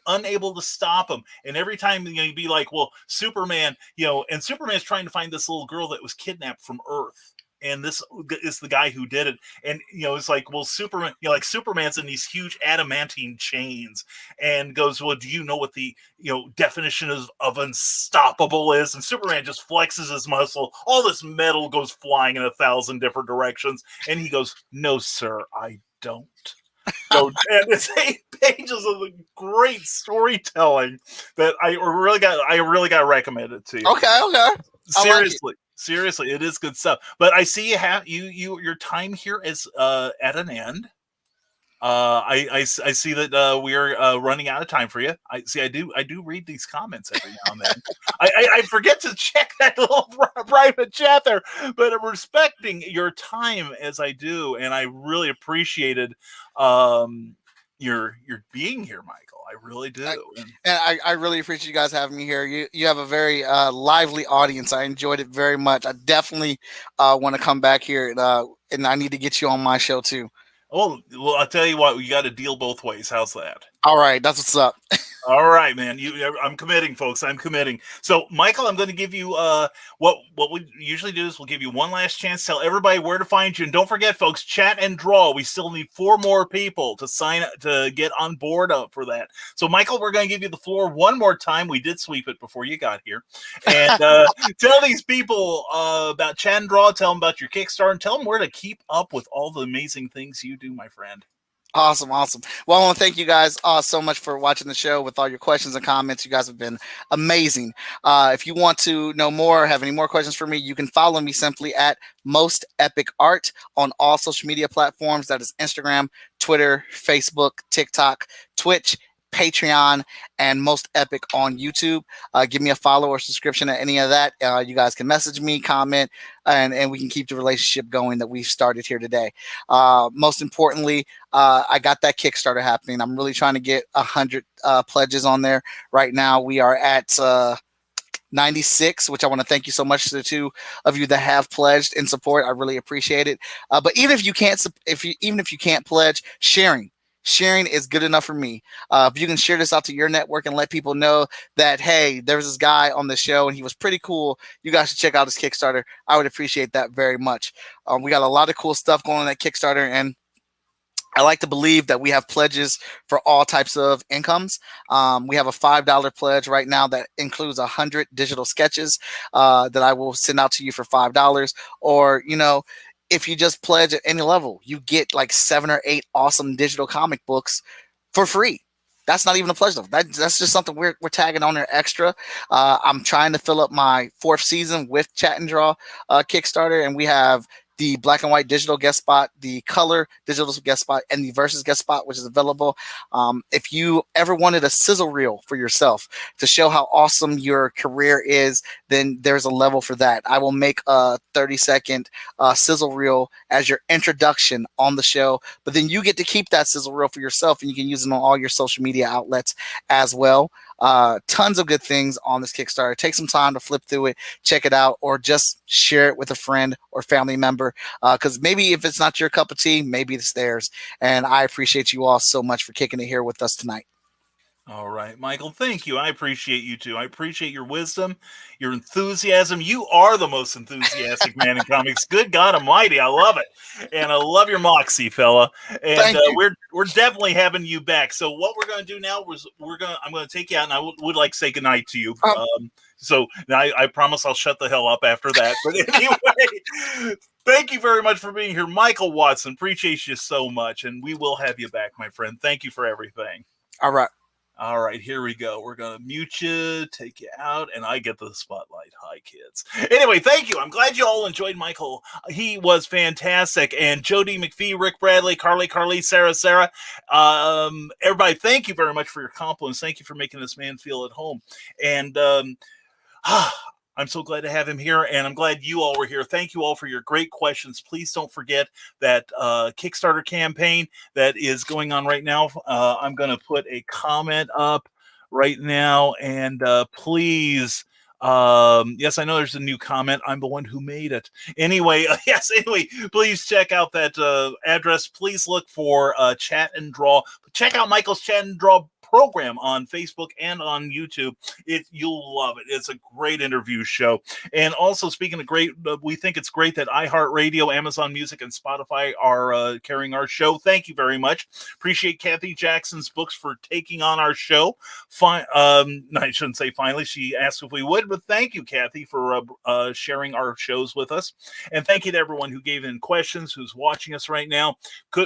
Speaker 3: unable to stop him. And every time you'd be like, well, Superman, and Superman's trying to find this little girl that was kidnapped from Earth. And this is the guy who did it. And, it's like, well, Superman, like Superman's in these huge adamantine chains, and goes, well, do you know what the, definition of unstoppable is? And Superman just flexes his muscle. All this metal goes flying in 1,000 different directions. And he goes, no, sir, I don't. So, and it's 8 pages of great storytelling that I really got recommended to you.
Speaker 4: Okay.
Speaker 3: Seriously, it is good stuff. But I see your time here is at an end. I see that we are running out of time for you. I do read these comments every now and then. I forget to check that little private chat there, but I'm respecting your time as I do, and I really appreciated your being here, Michael. I really do.
Speaker 4: I really appreciate you guys having me here. You have a very lively audience. I enjoyed it very much. I definitely want to come back here, and I need to get you on my show too.
Speaker 3: Oh, well, I'll tell you what, you got to deal both ways. How's that?
Speaker 4: All right, that's what's up.
Speaker 3: All right, man. I'm committing, folks. I'm committing. So, Michael, I'm going to give you what we usually do is we'll give you one last chance. Tell everybody where to find you, and don't forget, folks, chat and draw. We still need 4 more people to sign up to get on board up for that. So, Michael, we're going to give you the floor one more time. We did sweep it before you got here, and tell these people about chat and draw. Tell them about your Kickstarter, and tell them where to keep up with all the amazing things you do, my friend.
Speaker 4: Awesome. Well, I want to thank you guys so much for watching the show with all your questions and comments. You guys have been amazing. If you want to know more, have any more questions for me, you can follow me simply at Most Epic Art on all social media platforms. That is Instagram, Twitter, Facebook, TikTok, Twitch, Patreon, and Most Epic on YouTube. Give me a follow or subscription at any of that. You guys can message me, comment, and we can keep the relationship going that we've started here today. Most importantly, I got that Kickstarter happening. I'm really trying to get 100 pledges on there. Right now, we are at 96, which I want to thank you so much to the two of you that have pledged in support. I really appreciate it. But even if you can't, even if you can't pledge, sharing is good enough for me. If you can share this out to your network and let people know that, hey, there's this guy on the show and he was pretty cool, you guys should check out his Kickstarter. I would appreciate that very much. We got a lot of cool stuff going on at Kickstarter, and I like to believe that we have pledges for all types of incomes. We have a $5 pledge right now that includes 100 digital sketches that I will send out to you for $5. Or, if you just pledge at any level, you get like 7 or 8 awesome digital comic books for free. That's not even a pledge, though. That's just something we're tagging on there extra. I'm trying to fill up my 4th season with Chat and Draw Kickstarter, and we have the black and white digital guest spot, the color digital guest spot, and the versus guest spot, which is available. If you ever wanted a sizzle reel for yourself to show how awesome your career is, then there's a level for that. I will make a 30-second sizzle reel as your introduction on the show, but then you get to keep that sizzle reel for yourself, and you can use it on all your social media outlets as well. Tons of good things on this Kickstarter. Take some time to flip through it, check it out, or just share it with a friend or family member. Because maybe if it's not your cup of tea, maybe it's theirs. And I appreciate you all so much for kicking it here with us tonight.
Speaker 3: All right, Michael, thank you. I appreciate you too. I appreciate your wisdom, your enthusiasm. You are the most enthusiastic man in comics. Good God Almighty, I love it, and I love your moxie, fella. And we're definitely having you back. So what we're going to do now is I'm going to take you out, and I would like to say goodnight to you. So I promise I'll shut the hell up after that. But anyway, thank you very much for being here, Michael Watson. Appreciate you so much, and we will have you back, my friend. Thank you for everything.
Speaker 4: All right.
Speaker 3: All right, here we go. We're going to mute you, take you out, and I get the spotlight. Hi, kids. Anyway, thank you. I'm glad you all enjoyed Michael. He was fantastic. And Jody McPhee, Rick Bradley, Carly, Sarah. Everybody, thank you very much for your compliments. Thank you for making this man feel at home. And I'm so glad to have him here, and I'm glad you all were here. Thank you all for your great questions. Please don't forget that Kickstarter campaign that is going on right now. I'm going to put a comment up right now, and please, yes, I know there's a new comment. I'm the one who made it. Anyway, please check out that address. Please look for Chat and Draw. Check out Michael's Chat and Draw program on Facebook and on YouTube. You'll love it. It's a great interview show. And also, speaking of great, we think it's great that iHeartRadio, Amazon Music, and Spotify are carrying our show. Thank you very much. Appreciate Kathy Jackson's books for taking on our show. I shouldn't say finally. She asked if we would, but thank you, Kathy, for sharing our shows with us. And thank you to everyone who gave in questions, who's watching us right now.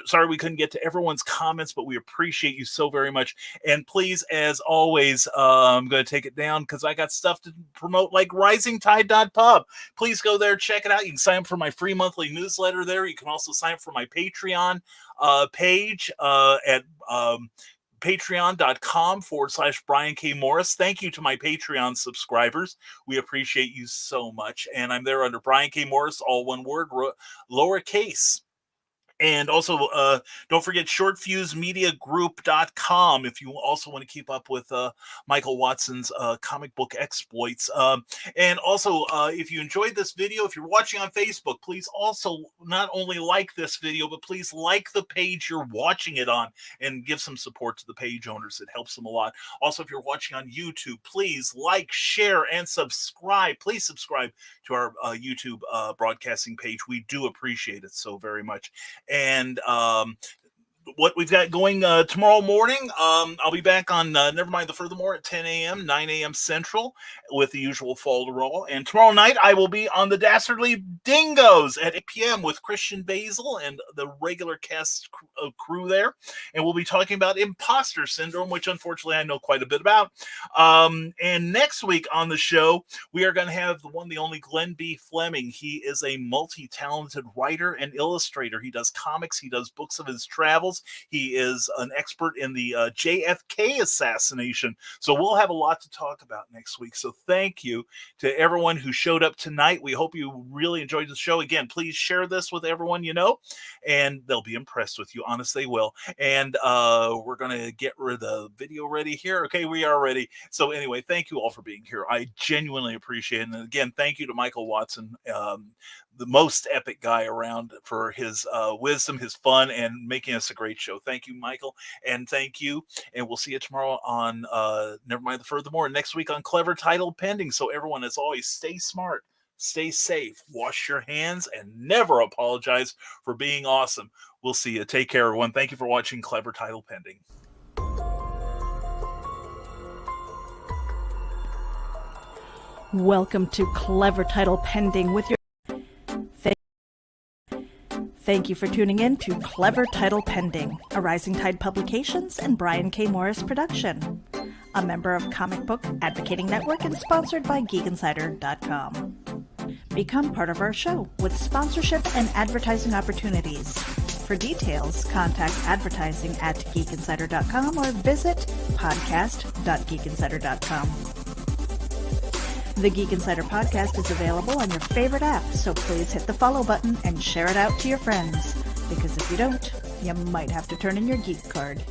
Speaker 3: Sorry we couldn't get to everyone's comments, but we appreciate you so very much. And please, as always, I'm going to take it down because I got stuff to promote, like risingtide.pub. Please go there, check it out. You can sign up for my free monthly newsletter there. You can also sign up for my Patreon page at patreon.com/Brian K. Morris. Thank you to my Patreon subscribers. We appreciate you so much. And I'm there under Brian K. Morris, all one word, lowercase. And also, don't forget shortfusemediagroup.com if you also want to keep up with Michael Watson's comic book exploits. And also, if you enjoyed this video, if you're watching on Facebook, please also not only like this video, but please like the page you're watching it on and give some support to the page owners. It helps them a lot. Also, if you're watching on YouTube, please like, share, and subscribe. Please subscribe to our YouTube broadcasting page. We do appreciate it so very much. And what we've got going tomorrow morning, I'll be back on Never Mind the Furthermore at 10 a.m., 9 a.m. Central with the usual fall to roll. And tomorrow night, I will be on the Dastardly Dingoes at 8 p.m. with Christian Basil and the regular cast crew there. And we'll be talking about imposter syndrome, which unfortunately I know quite a bit about. And next week on the show, we are going to have the one, the only Glenn B. Fleming. He is a multi-talented writer and illustrator. He does comics. He does books of his travels. He is an expert in the JFK assassination. So we'll have a lot to talk about next week. So thank you to everyone who showed up tonight. We hope you really enjoyed the show. Again, please share this with everyone you know, and they'll be impressed with you. Honest, they will. And we're going to get rid of the video ready here. Okay, we are ready. So anyway, thank you all for being here. I genuinely appreciate it. And again, thank you to Michael Watson, the most epic guy around, for his wisdom, his fun, and making us a great show. Thank you, Michael, and thank you. And we'll see you tomorrow on Never Mind the Furthermore, next week on Clever Title Pending. So everyone, as always, stay smart, stay safe, wash your hands, and never apologize for being awesome. We'll see you. Take care, everyone. Thank you for watching Clever Title Pending.
Speaker 2: Welcome to Clever Title Pending with your... Thank you for tuning in to Clever Title Pending, a Rising Tide Publications and Brian K. Morris production. A member of Comic Book Advocating Network and sponsored by GeekInsider.com. Become part of our show with sponsorship and advertising opportunities. For details, contact advertising@geekinsider.com or visit podcast.geekinsider.com. The Geek Insider podcast is available on your favorite app, so please hit the follow button and share it out to your friends. Because if you don't, you might have to turn in your geek card.